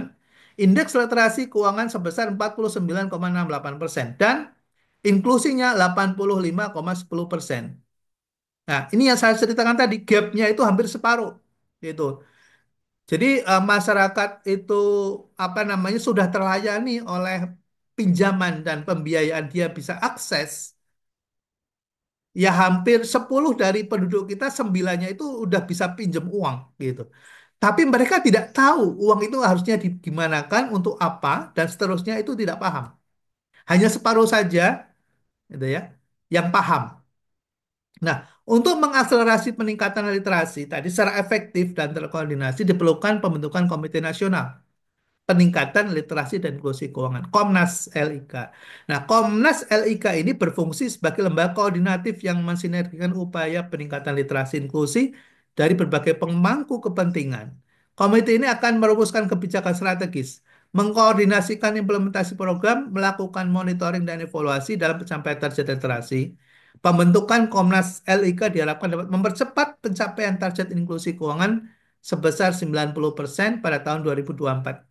indeks literasi keuangan sebesar 49,68% dan inklusinya 85,10%. Nah, ini yang saya ceritakan tadi, gapnya itu hampir separuh, gitu. Jadi masyarakat itu apa namanya sudah terlayani oleh pinjaman dan pembiayaan dia bisa akses, ya hampir 10 dari penduduk kita 9-nya itu udah bisa pinjam uang, gitu. Tapi mereka tidak tahu uang itu harusnya digimanakan untuk apa dan seterusnya itu tidak paham. Hanya separuh saja, gitu ya, yang paham. Nah, untuk mengakselerasi peningkatan literasi tadi secara efektif dan terkoordinasi diperlukan pembentukan Komite Nasional Peningkatan Literasi dan Inklusi Keuangan, Komnas LIK. Nah, Komnas LIK ini berfungsi sebagai lembaga koordinatif yang mensinergikan upaya peningkatan literasi inklusi dari berbagai pemangku kepentingan. Komite ini akan merumuskan kebijakan strategis, mengkoordinasikan implementasi program, melakukan monitoring dan evaluasi dalam pencapaian target literasi. Pembentukan Komnas LIK diharapkan dapat mempercepat pencapaian target inklusi keuangan sebesar 90% pada tahun 2024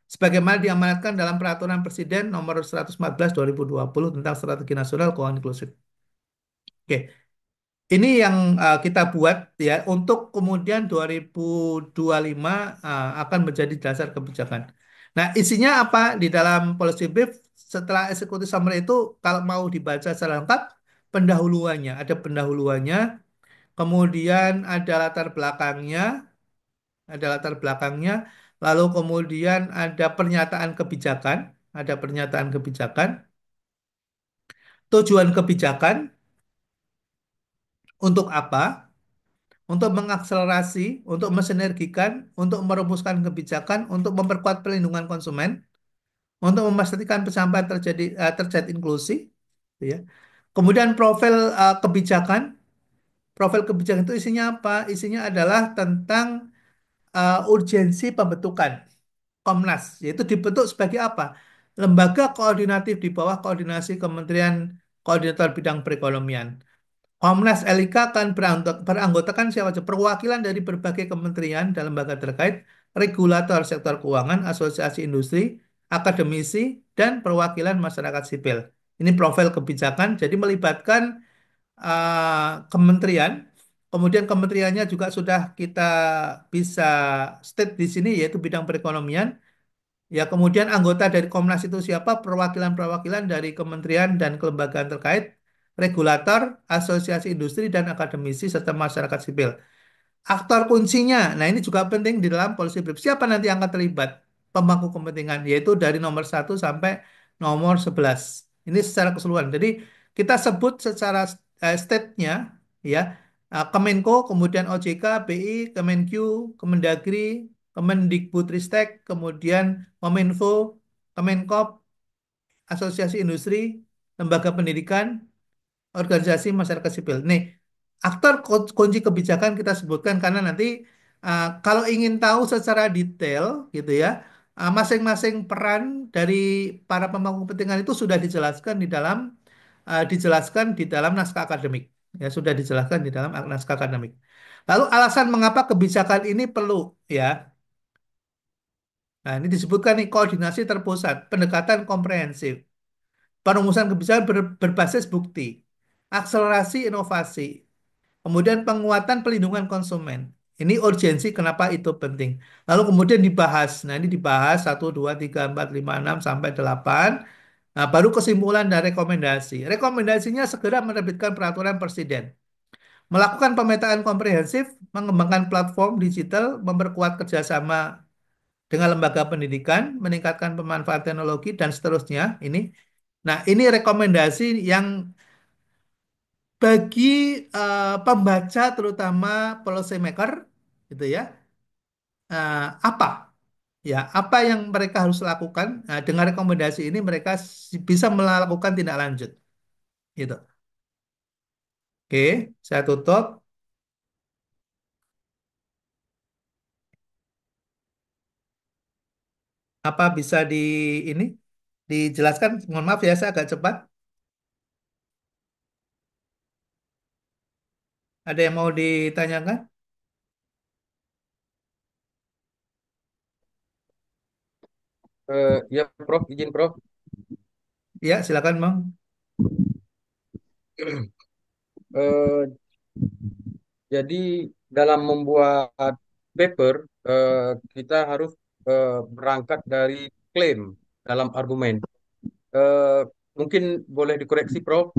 sebagaimana diamanatkan dalam Peraturan Presiden Nomor 114 2020 tentang Strategi Nasional Keuangan Inklusif. Oke, ini yang kita buat ya untuk kemudian 2025 akan menjadi dasar kebijakan. Nah, isinya apa di dalam policy brief setelah executive summary itu kalau mau dibaca secara lengkap pendahuluannya, ada pendahuluannya, kemudian ada latar belakangnya, lalu kemudian ada pernyataan kebijakan, tujuan kebijakan untuk apa, untuk mengakselerasi, untuk mensinergikan, untuk merumuskan kebijakan, untuk memperkuat perlindungan konsumen, untuk memastikan pencapaian terjadi inklusi, gitu ya. Kemudian profil kebijakan itu isinya apa? Isinya adalah tentang urgensi pembentukan Komnas, yaitu dibentuk sebagai apa? Lembaga koordinatif di bawah koordinasi Kementerian Koordinator Bidang Perekonomian. Komnas LIK akan beranggotakan siapa saja perwakilan dari berbagai kementerian dan lembaga terkait, regulator sektor keuangan, asosiasi industri, akademisi, dan perwakilan masyarakat sipil. Ini profil kebijakan, jadi melibatkan kementerian, kemudian kementeriannya juga sudah kita bisa state di sini, yaitu bidang perekonomian. Ya, kemudian anggota dari Komnas itu siapa? Perwakilan-perwakilan dari kementerian dan kelembagaan terkait, regulator, asosiasi industri, dan akademisi, serta masyarakat sipil. Aktor kuncinya, nah ini juga penting di dalam policy brief. Siapa nanti yang akan terlibat? Pemangku kepentingan, yaitu dari nomor 1 sampai nomor 11. Ini secara keseluruhan. Jadi kita sebut secara state-nya, ya, Kemenko, kemudian OJK, BI, Kemenq, Kemendagri, Kemendikbudristek, kemudian Kominfo, Kemenkop, Asosiasi Industri, Lembaga Pendidikan, organisasi masyarakat sipil. Nih, aktor kunci kebijakan kita sebutkan karena nanti kalau ingin tahu secara detail gitu ya, masing-masing peran dari para pemangku kepentingan itu sudah dijelaskan di dalam naskah akademik. Ya, sudah dijelaskan di dalam naskah akademik. Lalu alasan mengapa kebijakan ini perlu ya. Nah, ini disebutkan nih koordinasi terpusat, pendekatan komprehensif, perumusan kebijakan berbasis bukti, akselerasi inovasi, kemudian penguatan pelindungan konsumen. Ini urgensi kenapa itu penting. Lalu kemudian dibahas. Nah, ini dibahas 1, 2, 3, 4, 5, 6 sampai 8. Nah, baru kesimpulan dan rekomendasi. Rekomendasinya segera menerbitkan peraturan presiden. Melakukan pemetaan komprehensif, mengembangkan platform digital, memperkuat kerjasama dengan lembaga pendidikan, meningkatkan pemanfaatan teknologi, dan seterusnya. Nah, ini rekomendasi yang bagi pembaca terutama policy maker gitu ya, apa ya apa yang mereka harus lakukan. Dengan rekomendasi ini mereka bisa melakukan tindak lanjut gitu. Oke, saya tutup. Apa bisa ini dijelaskan? Mohon maaf ya, saya agak cepat. Ada yang mau ditanyakan? Ya, Prof, izin Prof. Ya, silakan, Bang. Eh, jadi dalam membuat paper, kita harus berangkat dari klaim dalam argumen. Eh, Mungkin boleh dikoreksi, Prof.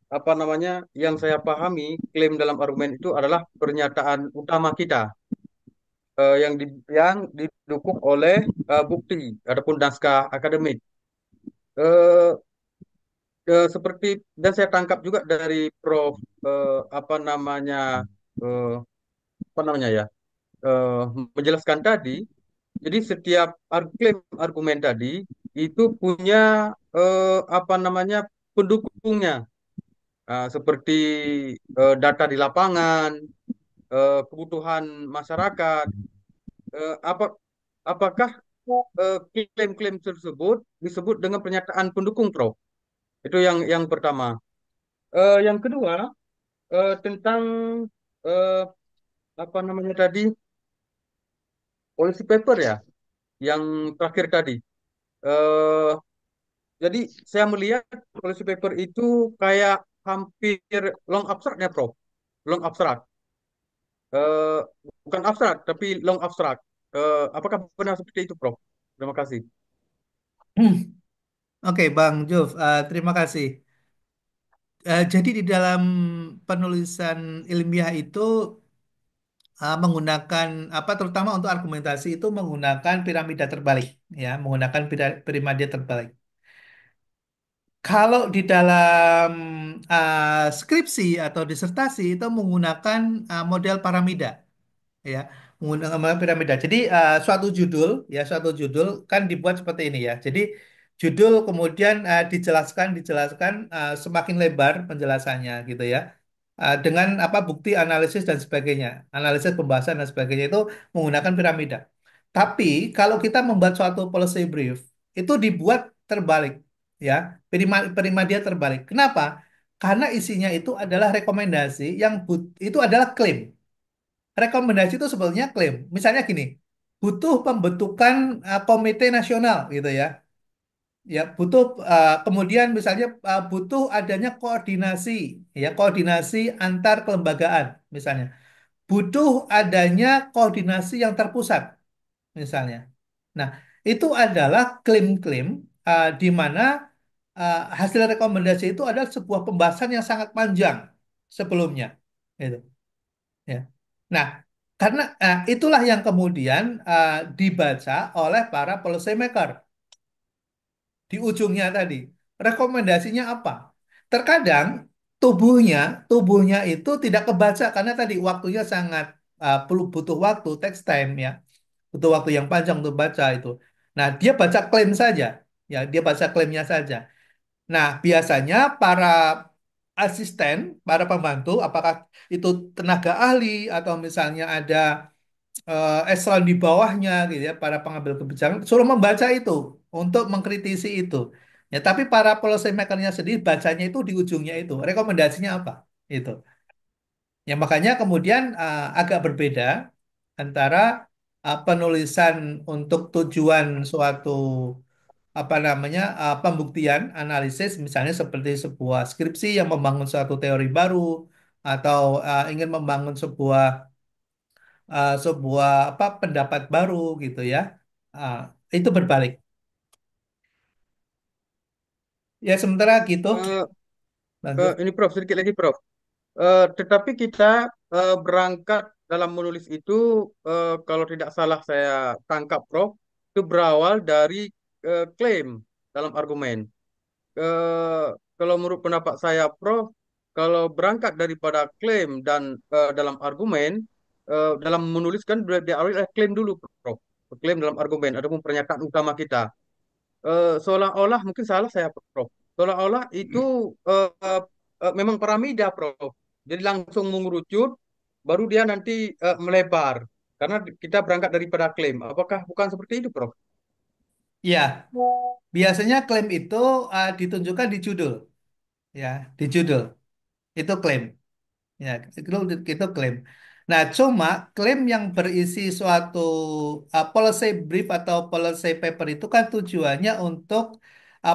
Apa namanya? Yang saya pahami, klaim dalam argumen itu adalah pernyataan utama kita, yang didukung oleh bukti ataupun naskah akademik. Eh, Seperti dan saya tangkap juga dari Prof, apa namanya, eh, apa namanya ya, eh, menjelaskan tadi. Jadi setiap klaim argumen tadi itu punya apa namanya, pendukungnya. Seperti data di lapangan, kebutuhan masyarakat. Apa apakah klaim-klaim tersebut disebut dengan pernyataan pendukung, Prof? Itu yang pertama. Yang kedua, tentang eh, apa namanya tadi, policy paper ya, yang terakhir tadi. Eh, jadi saya melihat policy paper itu kayak hampir long abstrak ya, Prof. Long abstrak. Eh, Bukan abstrak, tapi long abstrak. Apakah benar seperti itu, Prof? Terima kasih. Oke, Bang Jov, terima kasih. Jadi di dalam penulisan ilmiah itu menggunakan apa terutama untuk argumentasi itu menggunakan piramida terbalik ya, menggunakan piramida terbalik. Kalau di dalam skripsi atau disertasi itu menggunakan model piramida ya, menggunakan model piramida. Jadi suatu judul kan dibuat seperti ini ya. Jadi judul kemudian dijelaskan semakin lebar penjelasannya gitu ya. Dengan apa bukti analisis dan sebagainya, analisis pembahasan dan sebagainya itu menggunakan piramida. Tapi kalau kita membuat suatu policy brief itu dibuat terbalik ya, piramida terbalik. Kenapa? Karena isinya itu adalah rekomendasi yang itu adalah klaim. Rekomendasi itu sebenarnya klaim. Misalnya gini, butuh pembentukan komite nasional gitu ya. Ya, butuh kemudian misalnya butuh adanya koordinasi, ya koordinasi antar kelembagaan misalnya. Butuh adanya koordinasi yang terpusat misalnya. Nah, itu adalah klaim-klaim di mana hasil rekomendasi itu adalah sebuah pembahasan yang sangat panjang sebelumnya. Gitu, ya. Nah, karena itulah yang kemudian dibaca oleh para policy maker di ujungnya tadi. Rekomendasinya apa? Terkadang tubuhnya tubuhnya itu tidak kebaca karena tadi waktunya sangat perlu butuh waktu, text time ya. Butuh waktu yang panjang untuk baca itu. Nah, dia baca klaim saja. Ya, dia baca klaimnya saja. Nah, biasanya para asisten, para pembantu, apakah itu tenaga ahli atau misalnya ada eselon di bawahnya gitu ya, para pengambil kebijakan suruh membaca itu untuk mengkritisi itu. Ya, tapi para policy makernya sendiri bacanya itu di ujungnya itu. Rekomendasinya apa? Itu. Ya, makanya kemudian agak berbeda antara penulisan untuk tujuan suatu apa namanya pembuktian analisis misalnya seperti sebuah skripsi yang membangun suatu teori baru atau ingin membangun sebuah apa pendapat baru gitu ya. Ah, itu berbalik. Ya sementara gitu Eh, lanjut. ini Prof, sedikit lagi Prof. Tetapi kita berangkat dalam menulis itu, kalau tidak salah saya tangkap Prof, itu berawal dari klaim dalam argumen. Eh, Kalau menurut pendapat saya Prof, kalau berangkat daripada klaim dan dalam argumen, dalam menuliskan diawali oleh klaim dulu Prof. Klaim dalam argumen, ataupun pernyataan utama kita. Seolah-olah mungkin salah saya Prof. Seolah-olah itu memang piramida Prof. Jadi langsung mengerucut, baru dia nanti melebar. Karena kita berangkat daripada klaim. Apakah bukan seperti itu Prof? Ya, biasanya klaim itu ditunjukkan di judul ya, di judul. Itu klaim. Ya, itu klaim. Nah, cuma klaim yang berisi suatu policy brief atau policy paper itu kan tujuannya untuk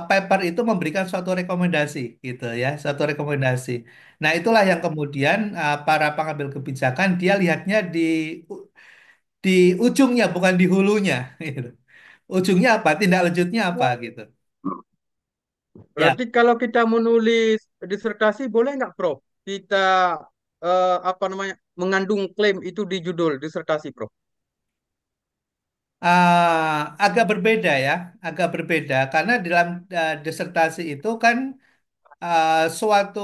paper itu memberikan suatu rekomendasi, gitu ya, suatu rekomendasi. Nah, itulah yang kemudian para pengambil kebijakan dia lihatnya di ujungnya, bukan di hulunya. Gitu. Ujungnya apa? Tindak lanjutnya apa? Gitu. Ya, Berarti kalau kita menulis disertasi boleh nggak Prof? Kita apa namanya mengandung klaim itu di judul disertasi Prof? agak berbeda ya, agak berbeda karena dalam disertasi itu kan suatu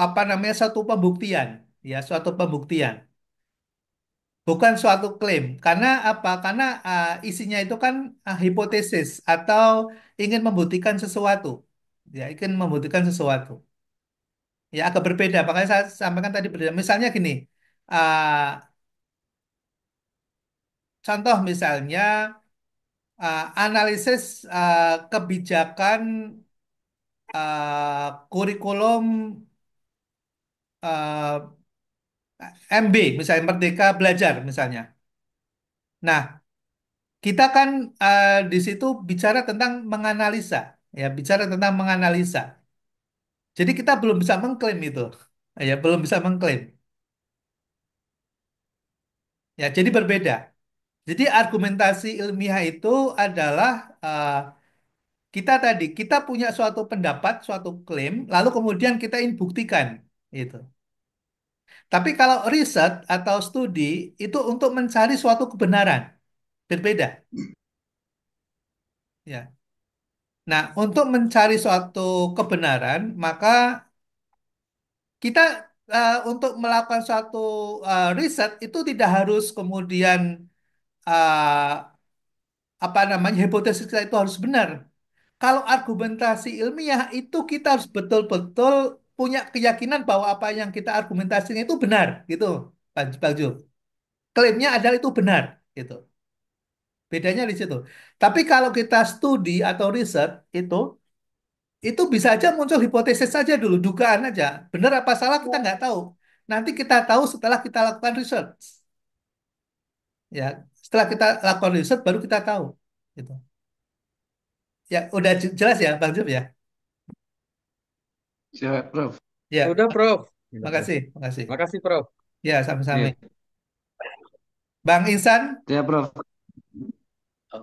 apa namanya suatu pembuktian ya suatu pembuktian bukan suatu klaim karena apa karena isinya itu kan hipotesis atau ingin membuktikan sesuatu ya ingin membuktikan sesuatu ya agak berbeda makanya saya sampaikan tadi berbeda misalnya gini uh, contoh misalnya analisis kebijakan kurikulum uh, MB misalnya Merdeka Belajar misalnya. Nah, kita kan di situ bicara tentang menganalisa, ya bicara tentang menganalisa. Jadi kita belum bisa mengklaim itu, ya belum bisa mengklaim. Ya, jadi berbeda. Jadi argumentasi ilmiah itu adalah kita tadi kita punya suatu pendapat, suatu klaim, lalu kemudian kita ingin buktikan itu. Tapi kalau riset atau studi itu untuk mencari suatu kebenaran, berbeda. Ya. Nah, untuk mencari suatu kebenaran, maka kita untuk melakukan suatu riset itu tidak harus kemudian uh, apa namanya hipotesis kita itu harus benar. Kalau argumentasi ilmiah itu kita harus betul-betul punya keyakinan bahwa apa yang kita argumentasikan itu benar, gitu, Pak Jul. Klaimnya adalah itu benar, gitu. Bedanya di situ. Tapi kalau kita studi atau riset itu bisa aja muncul hipotesis saja dulu, dugaan aja. Benar apa salah kita nggak tahu. Nanti kita tahu setelah kita lakukan research. Ya, Setelah kita lakukan riset, baru kita tahu. Gitu. Ya, udah jelas ya, Bang Jum ya? Siap, Prof. Ya, Sudah, Prof. makasih, makasih. Makasih, Prof. Ya, sami-sami. Iya, Bang Insan, siap, Prof. Oh,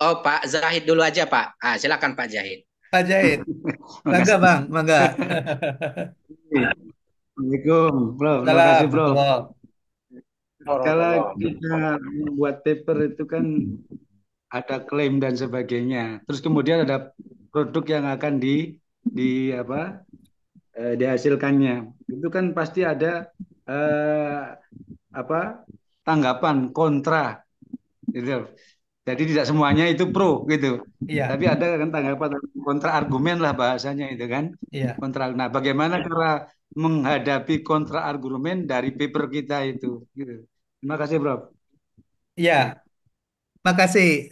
oh, Pak Zahid dulu aja, Pak. Silakan Pak Zahid. Pak Jahit. Mangga, Makasih. Bang, mangga. Assalamualaikum, Prof. Terima Salam, kasih, Prof. Warahmatullah. Kalau kita membuat paper itu kan ada klaim dan sebagainya. Terus kemudian ada produk yang akan di apa dihasilkannya. Itu kan pasti ada eh, apa tanggapan kontra gitu. Jadi tidak semuanya itu pro gitu. Iya, Tapi ada kan tanggapan kontra argumen lah bahasanya itu kan. iya, Kontra. Nah, bagaimana cara menghadapi kontra argumen dari paper kita itu gitu. Terima kasih, Prof. iya. Makasih,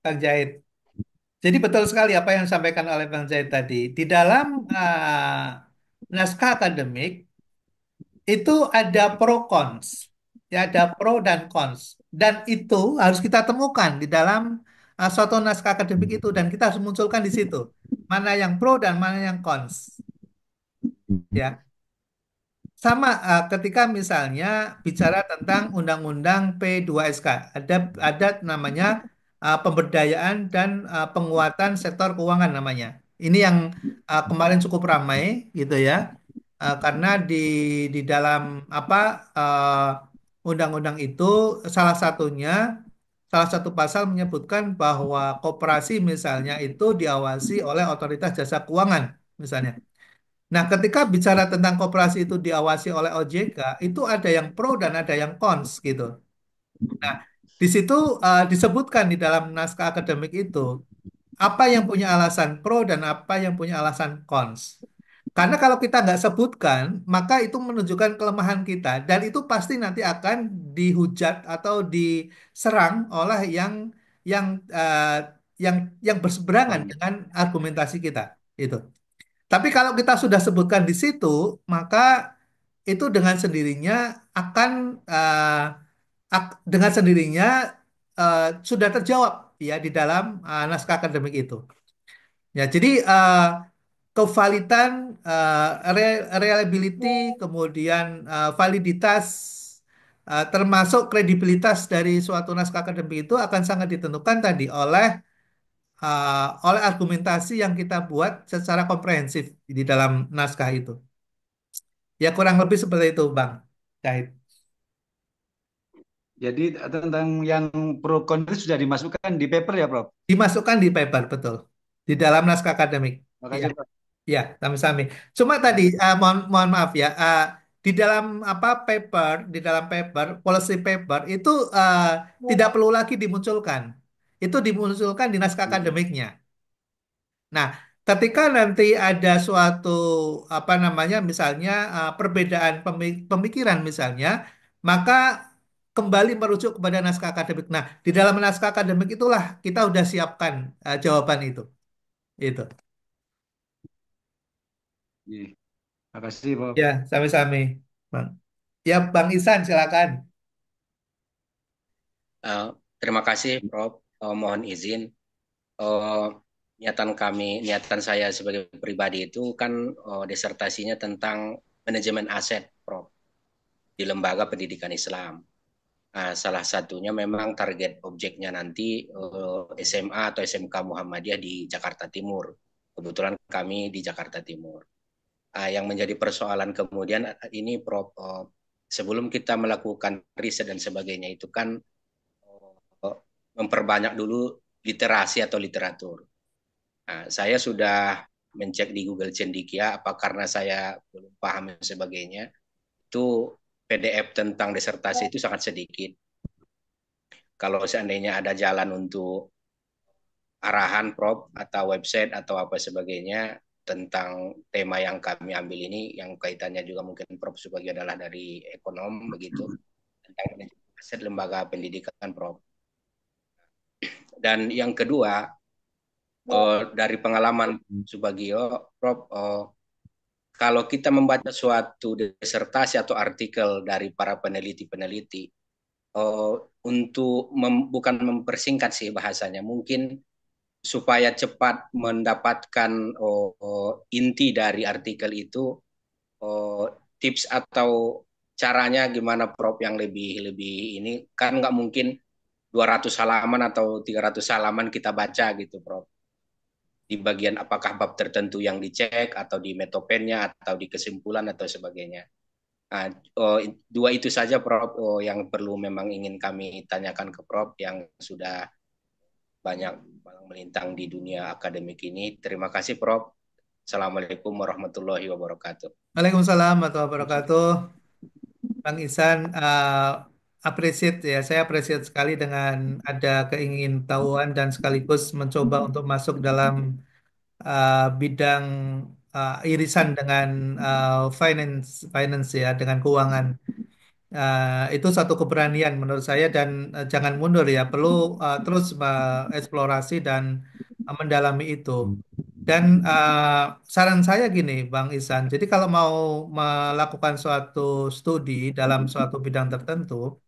Bang Jahit. Jadi betul sekali apa yang disampaikan oleh Bang Jahit tadi. Di dalam naskah akademik, itu ada pro cons. Ya, ada pro dan cons. Dan itu harus kita temukan di dalam suatu naskah akademik itu. Dan kita harus munculkan di situ. Mana yang pro dan mana yang cons. Ya, sama ketika misalnya bicara tentang Undang-Undang P2SK, ada namanya pemberdayaan dan penguatan sektor keuangan namanya. Ini yang kemarin cukup ramai gitu ya. Karena di dalam apa undang-undang itu salah satunya salah satu pasal menyebutkan bahwa koperasi misalnya itu diawasi oleh otoritas jasa keuangan misalnya. Nah, ketika bicara tentang koperasi itu diawasi oleh OJK, itu ada yang pro dan ada yang cons gitu. Nah, di situ disebutkan di dalam naskah akademik itu apa yang punya alasan pro dan apa yang punya alasan cons. Karena kalau kita nggak sebutkan, maka itu menunjukkan kelemahan kita dan itu pasti nanti akan dihujat atau diserang oleh yang eh, yang yang berseberangan Banyak. dengan argumentasi kita. Itu. Tapi kalau kita sudah sebutkan di situ, maka itu dengan sendirinya akan dengan sendirinya sudah terjawab ya di dalam naskah akademik itu. Ya, jadi kevalitan, reliability, kemudian validitas, termasuk kredibilitas dari suatu naskah akademik itu akan sangat ditentukan tadi oleh argumentasi yang kita buat secara komprehensif di dalam naskah itu. Ya kurang lebih seperti itu, Bang. Kait. Jadi tentang yang pro kontra sudah dimasukkan di paper ya, Prof. Dimasukkan di paper, betul. Di dalam naskah akademik. Terima Ya, kasih, Prof. ya, sami-sami. Cuma tadi, mohon maaf ya, di dalam apa di dalam paper, policy paper itu tidak perlu lagi dimunculkan. Itu dimunculkan di naskah akademiknya. Nah, ketika nanti ada suatu apa namanya misalnya perbedaan pemikiran misalnya, maka kembali merujuk kepada naskah akademik. Nah, di dalam naskah akademik itulah kita udah siapkan jawaban itu. Itu. Iya. Terima kasih, Prof. Ya, sami-sami, Bang. Ya, Bang Isan silakan. Eh, Terima kasih, Prof. Mohon izin. Eh, niatan saya sebagai pribadi itu kan disertasinya tentang manajemen aset, Prof. Di lembaga pendidikan Islam. Nah, salah satunya memang target objeknya nanti SMA atau SMK Muhammadiyah di Jakarta Timur. Kebetulan kami di Jakarta Timur. Yang menjadi persoalan kemudian ini, Prof, sebelum kita melakukan riset dan sebagainya itu kan memperbanyak dulu literasi atau literatur. Nah, saya sudah mencek di Google Cendikia, apa karena saya belum paham dan sebagainya, itu PDF tentang disertasi itu sangat sedikit. Kalau seandainya ada jalan untuk arahan Prof atau website atau apa sebagainya tentang tema yang kami ambil ini, yang kaitannya juga mungkin Prof sebagai adalah dari ekonom begitu, tentang aset lembaga pendidikan Prof. Dan yang kedua, dari pengalaman Subagio, Prof, kalau kita membaca suatu disertasi atau artikel dari para peneliti-peneliti, eh, untuk bukan mempersingkat sih bahasanya, mungkin supaya cepat mendapatkan inti dari artikel itu, oh, tips atau caranya gimana Prof yang lebih lebih ini kan nggak mungkin 200 halaman atau 300 halaman kita baca gitu Prof. Di bagian apakah bab tertentu yang dicek atau di metopennya atau di kesimpulan atau sebagainya. Nah, dua itu saja Prof yang perlu memang ingin kami tanyakan ke Prof yang sudah banyak melintang di dunia akademik ini. Terima kasih Prof. Assalamualaikum warahmatullahi wabarakatuh. Waalaikumsalam warahmatullahi wabarakatuh. Bang Ihsan, appreciate ya, saya appreciate sekali dengan ada keingintahuan dan sekaligus mencoba untuk masuk dalam bidang irisan dengan finance, finance ya, dengan keuangan. Itu satu keberanian menurut saya dan jangan mundur ya, perlu terus mengeksplorasi dan mendalami itu. Dan saran saya gini, Bang Isan, jadi kalau mau melakukan suatu studi dalam suatu bidang tertentu,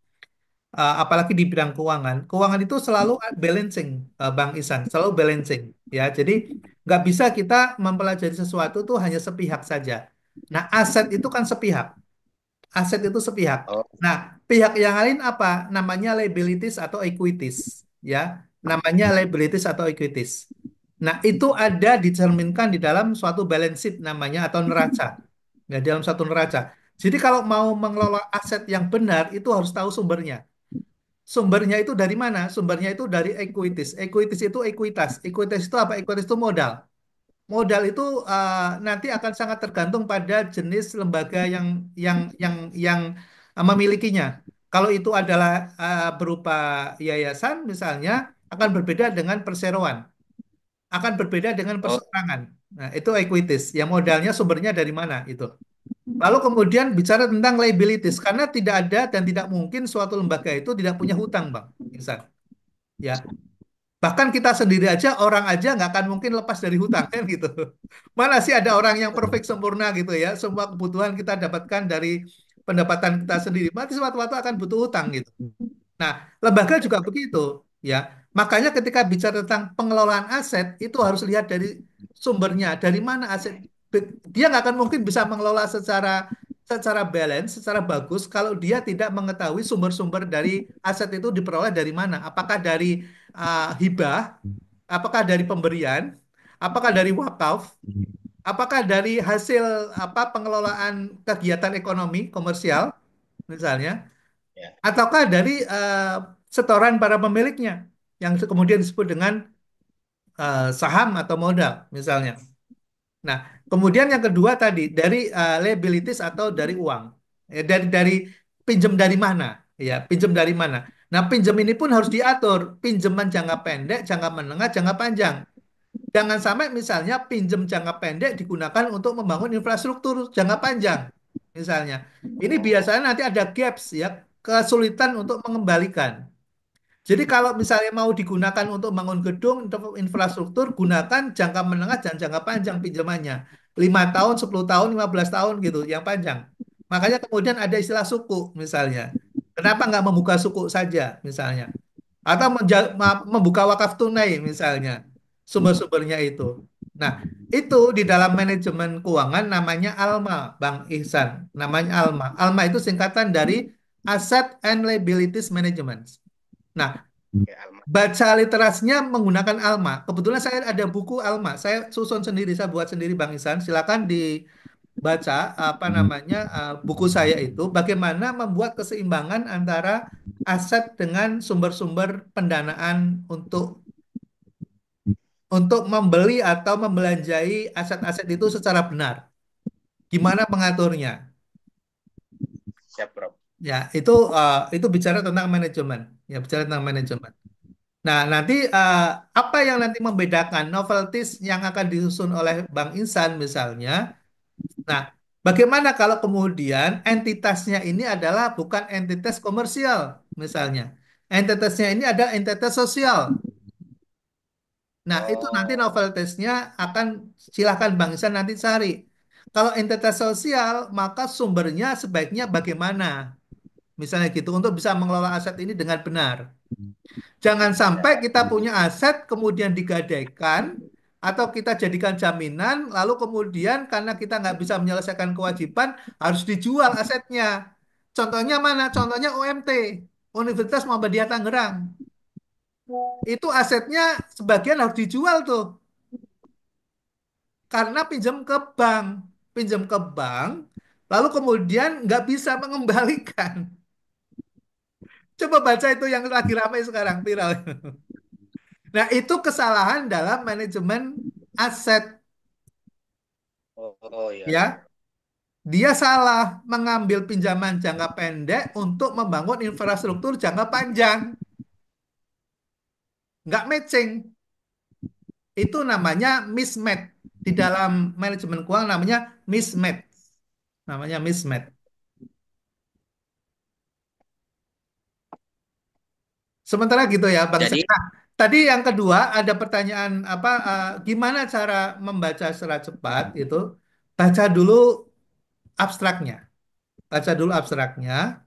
apalagi di bidang keuangan, keuangan itu selalu balancing, Bang Isan, selalu balancing, ya. Jadi nggak bisa kita mempelajari sesuatu tuh hanya sepihak saja. Nah, aset itu kan sepihak, aset itu sepihak. Oh, Nah, pihak yang lain apa? Namanya liabilities atau equities, ya. Namanya liabilities atau equities. Nah, itu ada dicerminkan di dalam suatu balance sheet namanya atau neraca. Ya, dalam satu neraca. Jadi kalau mau mengelola aset yang benar, itu harus tahu sumbernya. Sumbernya itu dari mana? Sumbernya itu dari equities. Equities itu ekuitas. Ekuitas itu apa? Ekuitas itu modal. Modal itu nanti akan sangat tergantung pada jenis lembaga yang memilikinya. Kalau itu adalah berupa yayasan misalnya, akan berbeda dengan perseroan, akan berbeda dengan oh, perseorangan. Nah, itu equities. Yang modalnya sumbernya dari mana itu. Lalu kemudian bicara tentang liabilities, karena tidak ada dan tidak mungkin suatu lembaga itu tidak punya hutang, Bang. Misal, ya. Bahkan kita sendiri aja, orang aja nggak akan mungkin lepas dari hutang, kan gitu. Mana sih ada orang yang perfect sempurna gitu ya, semua kebutuhan kita dapatkan dari pendapatan kita sendiri. Berarti suatu waktu akan butuh hutang gitu. Nah, lembaga juga begitu, ya. Makanya ketika bicara tentang pengelolaan aset, itu harus lihat dari sumbernya, dari mana aset. Dia nggak akan mungkin bisa mengelola secara secara balance, secara bagus kalau dia tidak mengetahui sumber-sumber dari aset itu diperoleh dari mana. Apakah dari hibah, apakah dari pemberian, apakah dari wakaf, apakah dari hasil apa pengelolaan kegiatan ekonomi komersial misalnya, ya. ataukah dari setoran para pemiliknya yang kemudian disebut dengan saham atau modal misalnya. Nah, kemudian yang kedua tadi dari liabilities atau dari uang. Dari pinjam dari mana? Ya, pinjam dari mana? Nah, pinjam ini pun harus diatur. Pinjaman jangka pendek, jangka menengah, jangka panjang. Jangan sampai misalnya pinjam jangka pendek digunakan untuk membangun infrastruktur jangka panjang. Misalnya. Ini biasanya nanti ada gaps ya, kesulitan untuk mengembalikan. Jadi kalau misalnya mau digunakan untuk bangun gedung, untuk infrastruktur, gunakan jangka menengah dan jangka panjang pinjamannya. 5 tahun, 10 tahun, 15 tahun gitu, yang panjang. Makanya kemudian ada istilah suku misalnya. Kenapa nggak membuka suku saja misalnya? Atau membuka wakaf tunai misalnya. Sumber-sumbernya itu. Nah, itu di dalam manajemen keuangan namanya ALMA, Bang Ihsan. Namanya ALMA. ALMA itu singkatan dari Asset and Liabilities Management. Nah, Oke, Alma. baca literasinya menggunakan Alma. Kebetulan saya ada buku Alma. Saya susun sendiri, saya buat sendiri Bang Isan. Silakan dibaca apa namanya buku saya itu bagaimana membuat keseimbangan antara aset dengan sumber-sumber pendanaan untuk membeli atau membelanjai aset-aset itu secara benar. Gimana mengaturnya? Siap, Prof. Ya, itu bicara tentang manajemen. Ya, bicara tentang manajemen. Nah, nanti apa yang nanti membedakan novelties yang akan disusun oleh Bang Insan misalnya. Nah, bagaimana kalau kemudian entitasnya ini adalah bukan entitas komersial misalnya. Entitasnya ini ada entitas sosial. Nah, itu nanti Oh, noveltiesnya akan silahkan Bang Insan nanti cari. Kalau entitas sosial, maka sumbernya sebaiknya bagaimana? Misalnya gitu, untuk bisa mengelola aset ini dengan benar. Jangan sampai kita punya aset kemudian digadaikan atau kita jadikan jaminan, lalu kemudian karena kita nggak bisa menyelesaikan kewajiban harus dijual asetnya. Contohnya mana? Contohnya UMT, Universitas Muhammadiyah Tangerang. Itu asetnya sebagian harus dijual tuh karena pinjam ke bank, lalu kemudian nggak bisa mengembalikan. Coba baca itu yang lagi ramai sekarang viral. Nah, itu kesalahan dalam manajemen aset, Oh iya, ya. Dia salah mengambil pinjaman jangka pendek untuk membangun infrastruktur jangka panjang. Nggak matching. Itu namanya mismatch. Di dalam manajemen keuangan namanya mismatch. Namanya mismatch. Sementara gitu ya, Bang jadi Sen. Nah, tadi yang kedua ada pertanyaan apa? Gimana cara membaca secara cepat? Itu baca dulu abstraknya. Baca dulu abstraknya.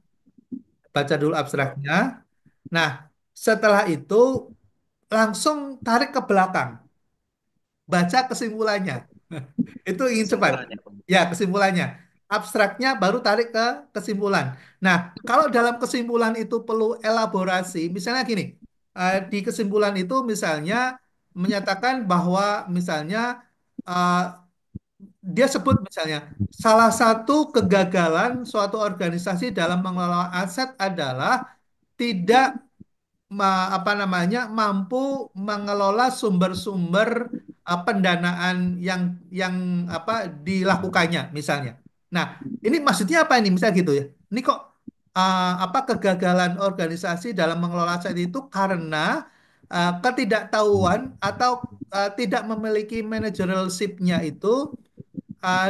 Baca dulu abstraknya. Nah, setelah itu langsung tarik ke belakang. Baca kesimpulannya. Itu ingin cepat. kesimpulannya. Ya, kesimpulannya. Abstraknya baru tarik ke kesimpulan. Nah, kalau dalam kesimpulan itu perlu elaborasi, misalnya gini, di kesimpulan itu misalnya menyatakan bahwa misalnya eh, dia sebut misalnya salah satu kegagalan suatu organisasi dalam mengelola aset adalah tidak apa namanya mampu mengelola sumber-sumber pendanaan yang apa dilakukannya misalnya. Nah, ini maksudnya apa ini misalnya gitu ya. Ini kok apa kegagalan organisasi dalam mengelola aset itu karena ketidaktahuan atau tidak memiliki manajership-nya itu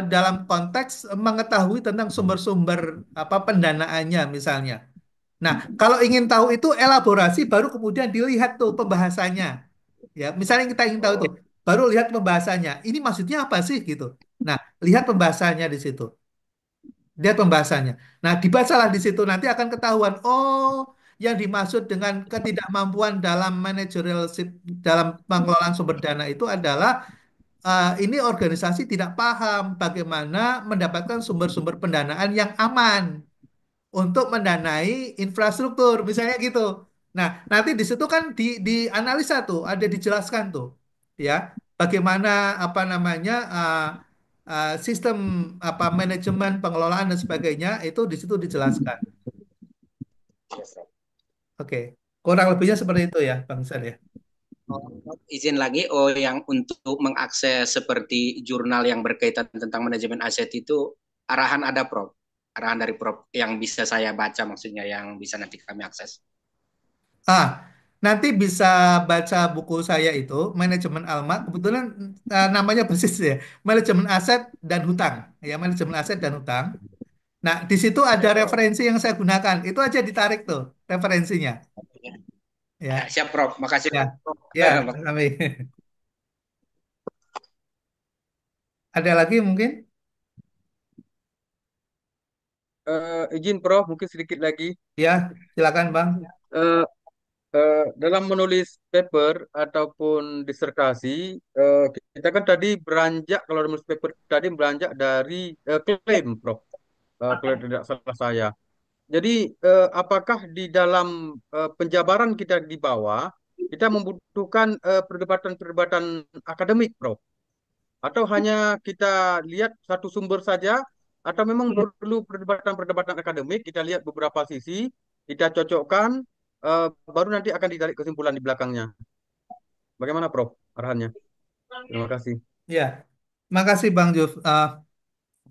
dalam konteks mengetahui tentang sumber-sumber apa pendanaannya misalnya. Nah, kalau ingin tahu itu elaborasi baru kemudian dilihat tuh pembahasannya. Ya, misalnya kita ingin tahu itu, baru lihat pembahasannya. Ini maksudnya apa sih gitu. Nah, lihat pembahasannya di situ. Lihat pembahasannya. Nah, dibacalah di situ nanti akan ketahuan oh yang dimaksud dengan ketidakmampuan dalam managerialship dalam pengelolaan sumber dana itu adalah ini organisasi tidak paham bagaimana mendapatkan sumber-sumber pendanaan yang aman untuk mendanai infrastruktur, misalnya gitu. Nah, nanti di situ kan dianalisa tuh, ada dijelaskan tuh, ya, bagaimana apa namanya sistem apa manajemen pengelolaan dan sebagainya itu di situ dijelaskan. Oke, kurang lebihnya seperti itu ya, Bang Sen ya. Izin lagi, yang untuk mengakses seperti jurnal yang berkaitan tentang manajemen aset itu arahan ada Prof. Arahan dari Prof yang bisa saya baca maksudnya yang bisa nanti kami akses. Ah, nanti bisa baca buku saya itu, Manajemen Alma. Kebetulan namanya persis ya, Manajemen Aset dan Hutang. Ya, Manajemen Aset dan Hutang. Nah, di situ ada Ya, Prof. referensi yang saya gunakan. Itu aja ditarik tuh referensinya. Ya, Siap, Prof. Makasih, ya, Prof. ya, kami. Ada lagi mungkin? Izin Prof, mungkin sedikit lagi. Ya, silakan Bang. Eh, dalam menulis paper ataupun disertasi, kita kan tadi beranjak, kalau menulis paper tadi beranjak dari klaim, Prof. Kalau tidak salah saya. Jadi, apakah di dalam penjabaran kita di bawah, kita membutuhkan perdebatan-perdebatan akademik, Prof? Atau hanya kita lihat satu sumber saja, atau memang perlu perdebatan-perdebatan akademik, kita lihat beberapa sisi, kita cocokkan, baru nanti akan ditarik kesimpulan di belakangnya. Bagaimana, Prof? Arahannya. Terima kasih. Ya, makasih Bang Juf.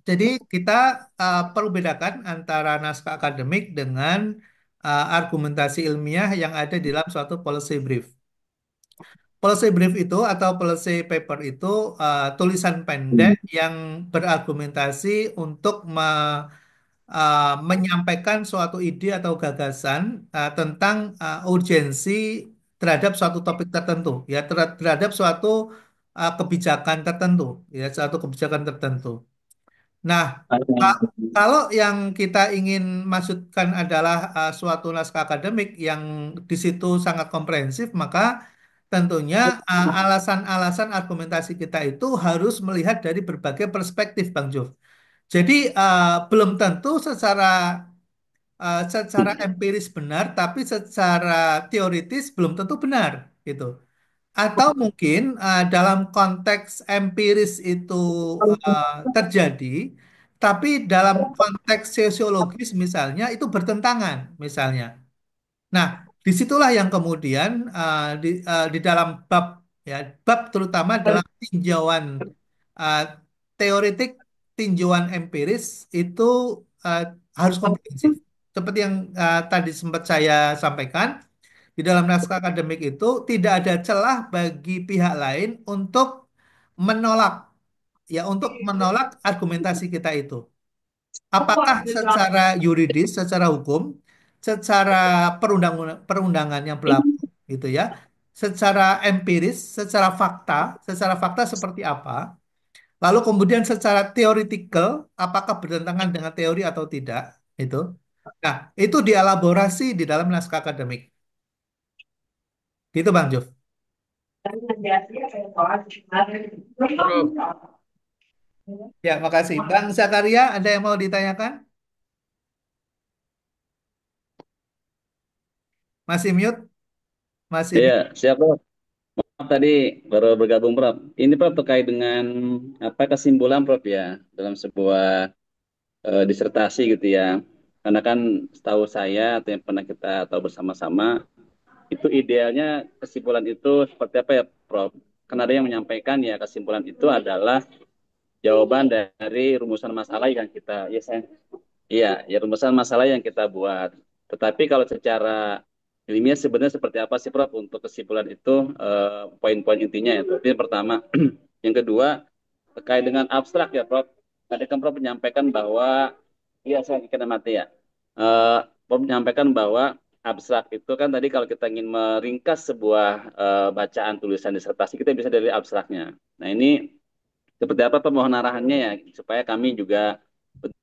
Jadi kita perlu bedakan antara naskah akademik dengan argumentasi ilmiah yang ada di dalam suatu policy brief. Policy brief itu atau policy paper itu tulisan pendek yang berargumentasi untuk menyampaikan suatu ide atau gagasan tentang urgensi terhadap suatu topik tertentu, ya terhadap suatu kebijakan tertentu, ya suatu kebijakan tertentu. Nah, ka- kalau yang kita ingin maksudkan adalah suatu naskah akademik yang di situ sangat komprehensif, maka tentunya alasan-alasan argumentasi kita itu harus melihat dari berbagai perspektif, Bang Jo. Jadi belum tentu secara empiris benar, tapi secara teoritis belum tentu benar, gitu. Atau mungkin dalam konteks empiris itu terjadi, tapi dalam konteks sosiologis misalnya itu bertentangan, misalnya. Nah, disitulah yang kemudian di dalam bab ya bab terutama dalam tinjauan uh, teoritik, tinjauan empiris itu uh, harus komprehensif. Seperti yang tadi sempat saya sampaikan, di dalam naskah akademik itu tidak ada celah bagi pihak lain menolak untuk menolak argumentasi kita itu. Apakah secara yuridis, secara hukum, secara perundangan yang berlaku, gitu ya, secara empiris, secara fakta seperti apa, lalu kemudian secara theoretical, apakah bertentangan dengan teori atau tidak, itu. Nah, itu dielaborasi di dalam naskah akademik. Gitu, Bang Jov. Prof. Ya, makasih. Bang Zakaria, ada yang mau ditanyakan? Masih mute? Masih Iya, mute? siap Prof. Maaf tadi baru bergabung Prof. Ini Prof terkait dengan apa kesimpulan Prof ya dalam sebuah disertasi gitu ya. Karena kan setahu saya atau yang pernah kita tahu bersama-sama itu idealnya kesimpulan itu seperti apa ya Prof? Karena ada yang menyampaikan ya kesimpulan itu adalah jawaban dari rumusan masalah yang kita ya saya iya, ya rumusan masalah yang kita buat. Tetapi kalau secara ilmiah sebenarnya seperti apa sih Prof untuk kesimpulan itu poin-poin intinya ya. Itu yang pertama. Yang kedua terkait dengan abstrak ya Prof. Tadi kan Prof menyampaikan bahwa iya saya kena mati ya. Eh, Prof menyampaikan bahwa abstrak itu kan tadi kalau kita ingin meringkas sebuah bacaan tulisan disertasi kita bisa dari abstraknya. Nah ini seperti apa pemohon arahannya ya supaya kami juga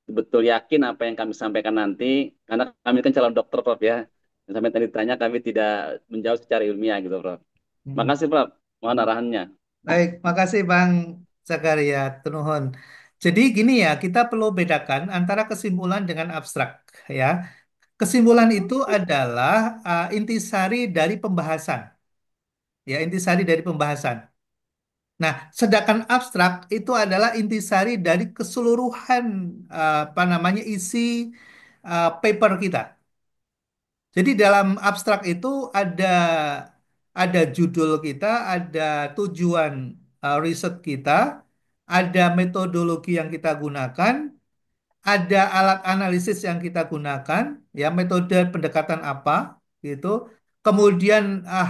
betul yakin apa yang kami sampaikan nanti karena kami kan calon dokter Prof ya. Dan sampai tadi ditanya kami tidak menjawab secara ilmiah gitu Prof. Hmm. Makasih Prof. Mohon arahannya. Baik, makasih Bang Zakaria Tunuhun. Jadi gini ya, kita perlu bedakan antara kesimpulan dengan abstrak ya. Kesimpulan itu adalah intisari dari pembahasan, ya intisari dari pembahasan. Nah, sedangkan abstrak itu adalah intisari dari keseluruhan apa namanya isi paper kita. Jadi dalam abstrak itu ada judul kita, ada tujuan riset kita, ada metodologi yang kita gunakan, ada alat analisis yang kita gunakan, ya metode pendekatan apa, gitu. Kemudian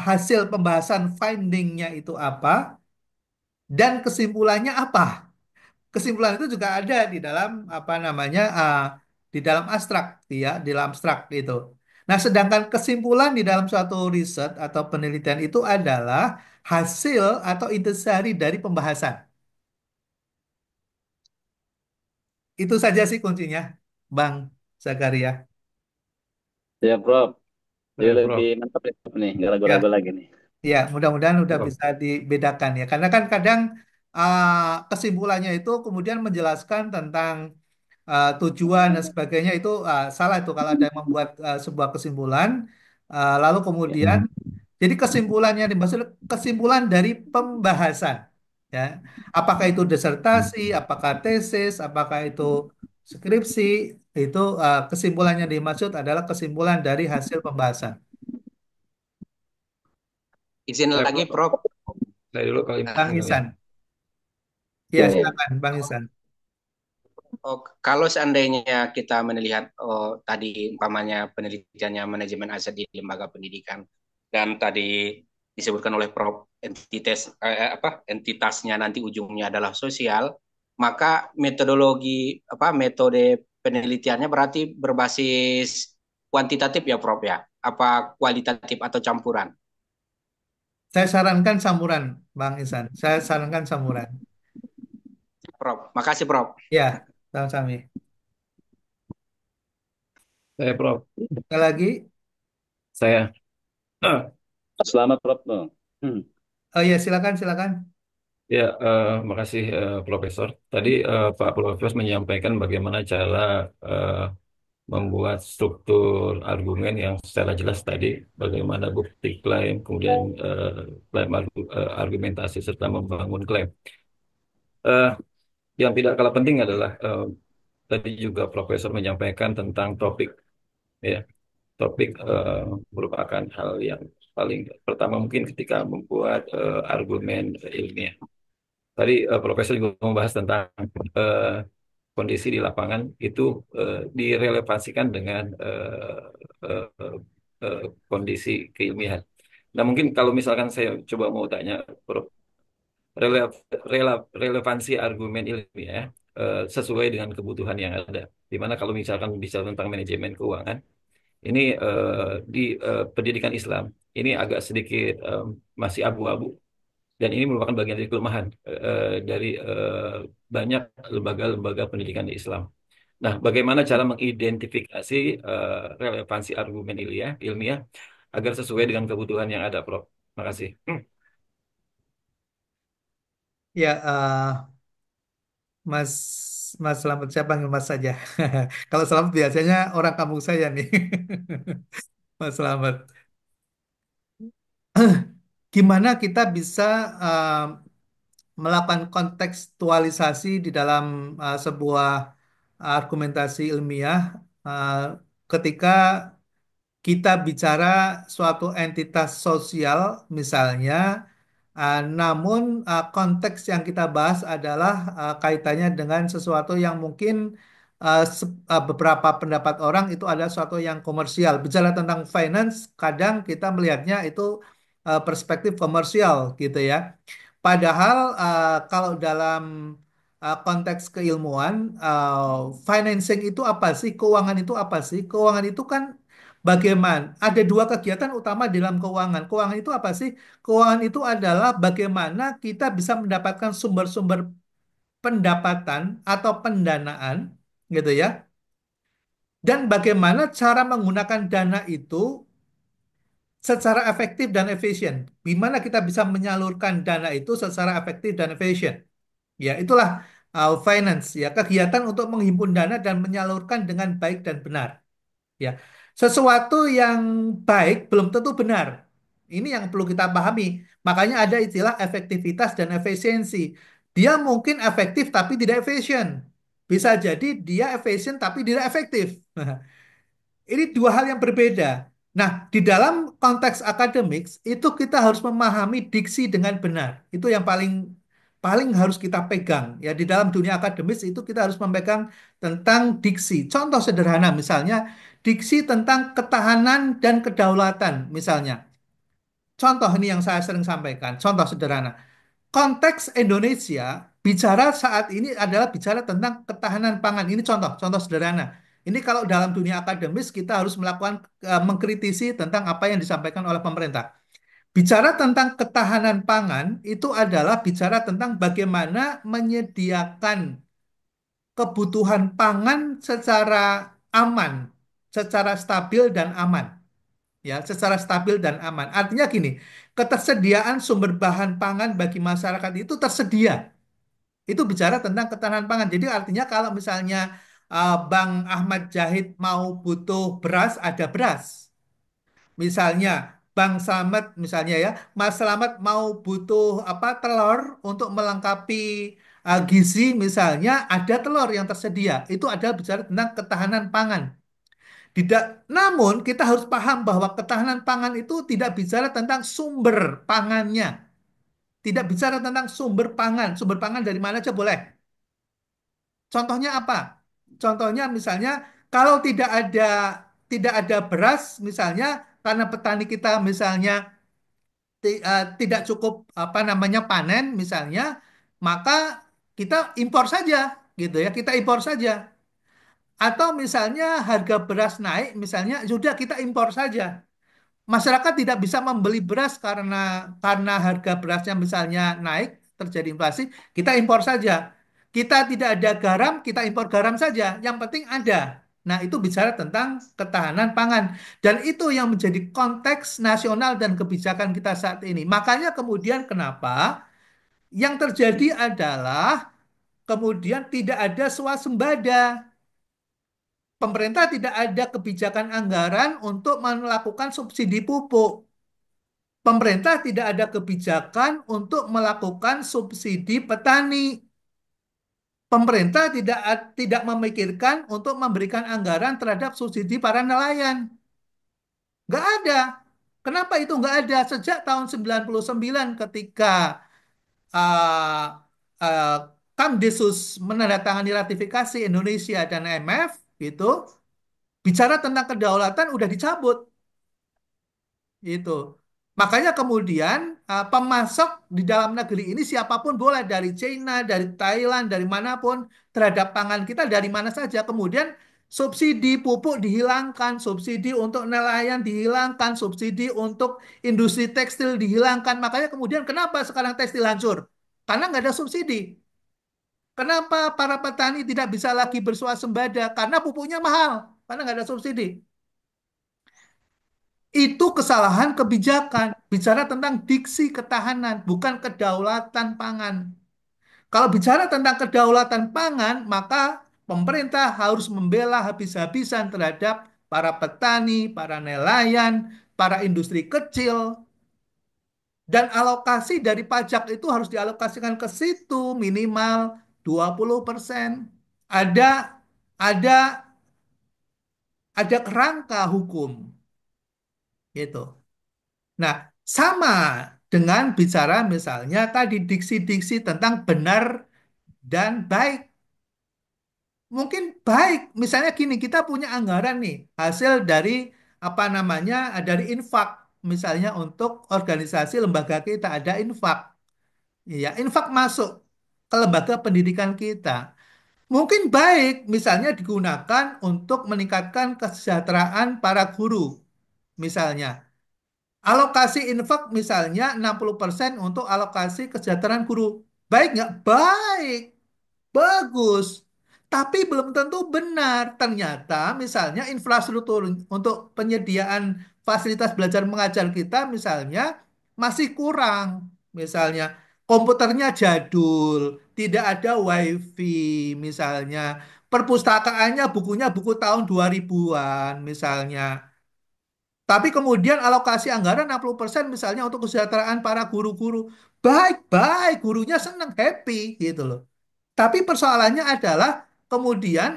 hasil pembahasan findingnya itu apa, dan kesimpulannya apa. Kesimpulan itu juga ada di dalam apa namanya di dalam abstrak ya di dalam abstrak itu. Nah, sedangkan kesimpulan di dalam suatu riset atau penelitian itu adalah hasil atau intisari dari pembahasan. Itu saja sih kuncinya, Bang Zakaria. Ya Prof. Jadi Ya, lebih Prof. mantap ya Prof nih. Gak Ya, ragu-ragu lagi nih. ya mudah-mudahan udah Prof. bisa dibedakan ya. Karena kan kadang kesimpulannya itu kemudian menjelaskan tentang tujuan dan sebagainya itu salah itu kalau ada yang membuat sebuah kesimpulan lalu Ya. kemudian jadi kesimpulannya dimaksud kesimpulan dari pembahasan ya apakah itu disertasi apakah tesis apakah itu skripsi itu kesimpulannya dimaksud adalah kesimpulan dari hasil pembahasan. Izin Ya, lagi, Prof. Prof. Saya dulu kali Bang ini ya. Isan, ya Ya, ya. silakan Bang Isan. Oh, kalau seandainya kita melihat tadi umpamanya penelitiannya manajemen aset di lembaga pendidikan dan tadi disebutkan oleh Prof entitasnya nanti ujungnya adalah sosial, maka metode penelitiannya berarti berbasis kuantitatif ya Prof ya, apa kualitatif atau campuran? Saya sarankan samburan Bang Isan, saya sarankan samburan Prof, makasih Prof. ya. Sama-sama. Saya Prof. Sekali lagi, Saya Selamat, Prof. Hmm. oh ya silakan silakan. ya makasih Profesor. Tadi Pak Profesor menyampaikan bagaimana cara eh, membuat struktur argumen yang secara jelas tadi, bagaimana bukti klaim, kemudian argumentasi serta membangun klaim. Eh, yang tidak kalah penting adalah tadi juga Profesor menyampaikan tentang topik, ya. Topik merupakan hal yang paling pertama mungkin ketika membuat argumen ilmiah. Tadi Profesor juga membahas tentang eh, kondisi di lapangan itu direlevansikan dengan eh, eh, kondisi keilmiahan. Nah, mungkin kalau misalkan saya coba mau tanya, Prof, relevansi argumen ilmiah sesuai dengan kebutuhan yang ada. Dimana kalau misalkan bicara tentang manajemen keuangan, ini di pendidikan Islam ini agak sedikit masih abu-abu dan ini merupakan bagian dari kelemahan dari banyak lembaga-lembaga pendidikan di Islam. Nah, bagaimana cara mengidentifikasi relevansi argumen ilmiah agar sesuai dengan kebutuhan yang ada, Prof? Terima kasih. Ya, Mas Mas Selamat, saya panggil Mas saja. Kalau Selamat biasanya orang kampung saya nih. Mas Selamat. Gimana kita bisa melakukan kontekstualisasi di dalam sebuah argumentasi ilmiah uh, ketika kita bicara suatu entitas sosial misalnya, namun konteks yang kita bahas adalah kaitannya dengan sesuatu yang mungkin beberapa pendapat orang itu ada sesuatu yang komersial. Bicara tentang finance, kadang kita melihatnya itu perspektif komersial gitu ya. Padahal kalau dalam konteks keilmuan, financing itu apa sih? Keuangan itu apa sih? Keuangan itu kan bagaimana? Ada dua kegiatan utama di dalam keuangan. Keuangan itu apa sih? Keuangan itu adalah bagaimana kita bisa mendapatkan sumber-sumber pendapatan atau pendanaan, gitu ya. Dan bagaimana cara menggunakan dana itu secara efektif dan efisien. Gimana kita bisa menyalurkan dana itu secara efektif dan efisien. Ya, itulah finance ya, kegiatan untuk menghimpun dana dan menyalurkan dengan baik dan benar. Ya, sesuatu yang baik belum tentu benar. Ini yang perlu kita pahami. Makanya ada istilah efektivitas dan efisiensi. Dia mungkin efektif tapi tidak efisien. Bisa jadi dia efisien tapi tidak efektif. Ini dua hal yang berbeda. Nah, di dalam konteks akademik itu kita harus memahami diksi dengan benar. Itu yang paling paling harus kita pegang. Ya, di dalam dunia akademis itu kita harus memegang tentang diksi. Contoh sederhana misalnya diksi tentang ketahanan dan kedaulatan misalnya. Contoh ini yang saya sering sampaikan. Contoh sederhana. Konteks Indonesia bicara saat ini adalah bicara tentang ketahanan pangan. Ini contoh sederhana. Ini kalau dalam dunia akademis kita harus melakukan mengkritisi tentang apa yang disampaikan oleh pemerintah. Bicara tentang ketahanan pangan itu adalah bicara tentang bagaimana menyediakan kebutuhan pangan secara aman, secara stabil dan aman. Ya, secara stabil dan aman. Artinya gini, ketersediaan sumber bahan pangan bagi masyarakat itu tersedia. Itu bicara tentang ketahanan pangan. Jadi artinya kalau misalnya Bang Ahmad Jahid mau butuh beras, ada beras. Misalnya Bang Slamet misalnya ya, Mas Slamet mau butuh apa telur untuk melengkapi gizi misalnya, ada telur yang tersedia. Itu adalah bicara tentang ketahanan pangan. Tidak, namun kita harus paham bahwa ketahanan pangan itu tidak bicara tentang sumber pangannya. Tidak bicara tentang sumber pangan. Sumber pangan dari mana aja boleh. Contohnya apa? Contohnya misalnya kalau tidak ada beras misalnya karena petani kita misalnya tidak cukup apa namanya panen misalnya, maka kita impor saja gitu ya. Kita impor saja. Atau misalnya harga beras naik misalnya sudah kita impor saja. Masyarakat tidak bisa membeli beras karena harga berasnya misalnya naik, terjadi inflasi, kita impor saja. Kita tidak ada garam, kita impor garam saja. Yang penting ada. Nah, itu bicara tentang ketahanan pangan. Dan itu yang menjadi konteks nasional dan kebijakan kita saat ini. Makanya kemudian kenapa yang terjadi adalah kemudian tidak ada swasembada. Pemerintah tidak ada kebijakan anggaran untuk melakukan subsidi pupuk. Pemerintah tidak ada kebijakan untuk melakukan subsidi petani. Pemerintah tidak memikirkan untuk memberikan anggaran terhadap subsidi para nelayan. Nggak ada. Kenapa itu nggak ada? Sejak tahun 99 ketika uh, uh, Kamdesus menandatangani ratifikasi Indonesia dan IMF, gitu, bicara tentang kedaulatan udah dicabut. Itu. Makanya kemudian pemasok di dalam negeri ini siapapun boleh dari China, dari Thailand, dari manapun terhadap pangan kita dari mana saja. Kemudian subsidi pupuk dihilangkan, subsidi untuk nelayan dihilangkan, subsidi untuk industri tekstil dihilangkan. Makanya kemudian kenapa sekarang tekstil hancur? Karena nggak ada subsidi. Kenapa para petani tidak bisa lagi bersuasembada? Karena pupuknya mahal, karena nggak ada subsidi. Itu kesalahan kebijakan. Bicara tentang diksi ketahanan, bukan kedaulatan pangan. Kalau bicara tentang kedaulatan pangan, maka pemerintah harus membela habis-habisan terhadap para petani, para nelayan, para industri kecil. Dan alokasi dari pajak itu harus dialokasikan ke situ minimal 20%. Ada ada ada kerangka hukum gitu. Nah, sama dengan bicara misalnya tadi diksi-diksi tentang benar dan baik. Mungkin baik, misalnya gini, kita punya anggaran nih, hasil dari apa namanya, dari infak. Misalnya untuk organisasi lembaga kita ada infak. Ya, infak masuk ke lembaga pendidikan kita. Mungkin baik, misalnya digunakan untuk meningkatkan kesejahteraan para guru, misalnya. Alokasi infak misalnya 60% untuk alokasi kesejahteraan guru. Baik nggak? Baik. Bagus. Tapi belum tentu benar. Ternyata misalnya infrastruktur untuk penyediaan fasilitas belajar mengajar kita misalnya masih kurang. Misalnya komputernya jadul, tidak ada wifi misalnya. Perpustakaannya bukunya buku tahun 2000-an misalnya. Tapi kemudian alokasi anggaran 60% misalnya untuk kesejahteraan para guru-guru. Baik-baik, gurunya senang, happy gitu loh. Tapi persoalannya adalah kemudian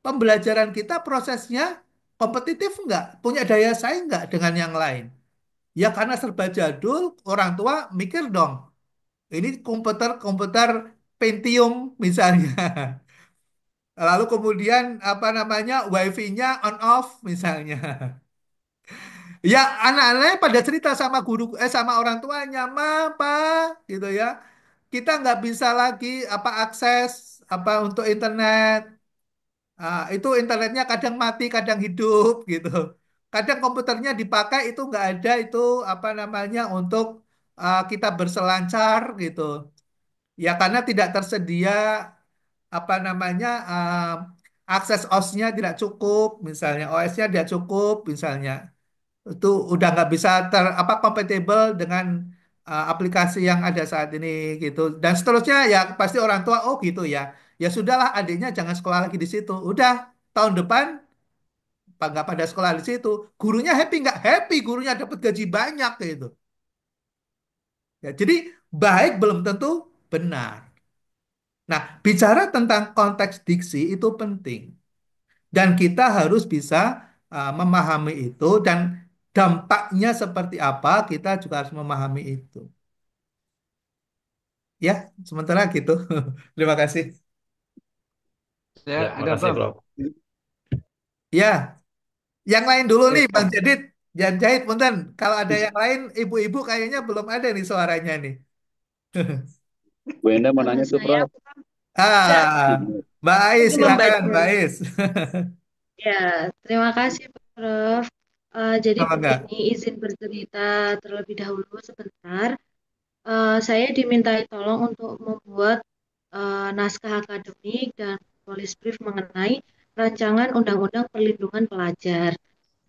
pembelajaran kita prosesnya kompetitif nggak? Punya daya saing nggak dengan yang lain? Ya karena serba jadul, orang tua mikir dong. Ini komputer Pentium misalnya. Lalu kemudian apa namanya wifi-nya on off misalnya. Ya, anak-anaknya pada cerita sama sama orang tuanya, "Ma, Pak," gitu ya. Kita nggak bisa lagi apa akses apa untuk internet. Itu internetnya kadang mati, kadang hidup gitu. Kadang komputernya dipakai itu nggak ada itu apa namanya untuk kita berselancar gitu. Ya karena tidak tersedia apa namanya akses OS-nya tidak cukup, misalnya OS-nya tidak cukup, misalnya itu udah nggak bisa apa compatible dengan aplikasi yang ada saat ini gitu dan seterusnya ya pasti orang tua oh gitu ya ya sudahlah adiknya jangan sekolah lagi di situ udah tahun depan nggak pada sekolah di situ gurunya happy nggak happy gurunya dapat gaji banyak gitu ya jadi baik belum tentu benar. Nah bicara tentang konteks diksi itu penting dan kita harus bisa memahami itu dan dampaknya seperti apa kita juga harus memahami itu. Ya, sementara gitu. Terima kasih. Saya Ya, ada makasih Prof. Prof. Ya, yang lain dulu nih, Ya, Bang Jadid, Jan Jahit, punten. Kalau ada yang lain, ibu-ibu kayaknya belum ada nih suaranya nih. Bu Enda mau Kalau nanya tuh, saya Prof. bisa Ah, Mbak Ais, ini silakan, membaca. Mbak Ais. Ya, terima kasih Prof. Jadi Sama enggak? begini, izin bercerita terlebih dahulu sebentar. Saya dimintai tolong untuk membuat naskah akademik dan polis brief mengenai rancangan undang-undang perlindungan pelajar.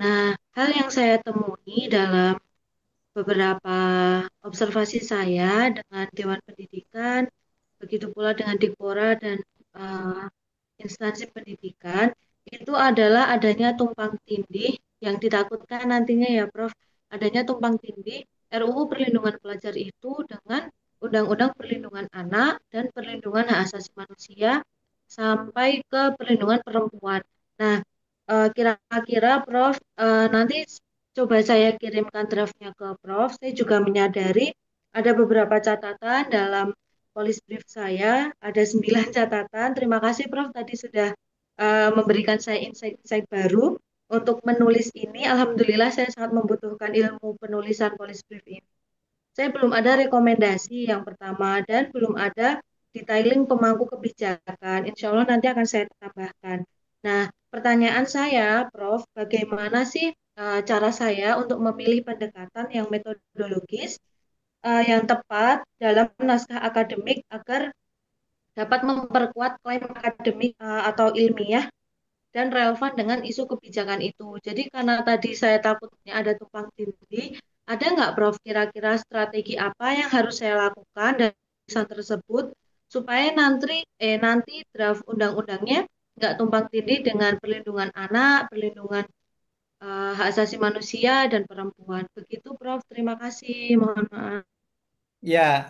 Nah, hal yang saya temui dalam beberapa observasi saya dengan Dewan Pendidikan, begitu pula dengan Dikpora dan eh, instansi pendidikan, itu adalah adanya tumpang tindih yang ditakutkan nantinya ya Prof, adanya tumpang tindih RUU Perlindungan Pelajar itu dengan Undang-Undang Perlindungan Anak dan Perlindungan Hak Asasi Manusia sampai ke perlindungan perempuan. Nah, kira-kira Prof, nanti coba saya kirimkan draftnya ke Prof. Saya juga menyadari ada beberapa catatan dalam polis brief saya, ada 9 catatan. Terima kasih Prof. Tadi sudah memberikan saya insight-insight baru untuk menulis ini. Alhamdulillah saya sangat membutuhkan ilmu penulisan polis brief ini. Saya belum ada rekomendasi yang pertama dan belum ada detailing pemangku kebijakan. Insya Allah nanti akan saya tambahkan. Nah, pertanyaan saya, Prof, bagaimana sih cara saya untuk memilih pendekatan yang metodologis, yang tepat dalam naskah akademik agar dapat memperkuat klaim akademik atau ilmiah dan relevan dengan isu kebijakan itu. Jadi karena tadi saya takutnya ada tumpang tindih, ada nggak Prof kira-kira strategi apa yang harus saya lakukan dari tulisan tersebut supaya nanti draft undang-undangnya nggak tumpang tindih dengan perlindungan anak, perlindungan hak asasi manusia dan perempuan. Begitu Prof. Terima kasih. Mohon maaf. Ya,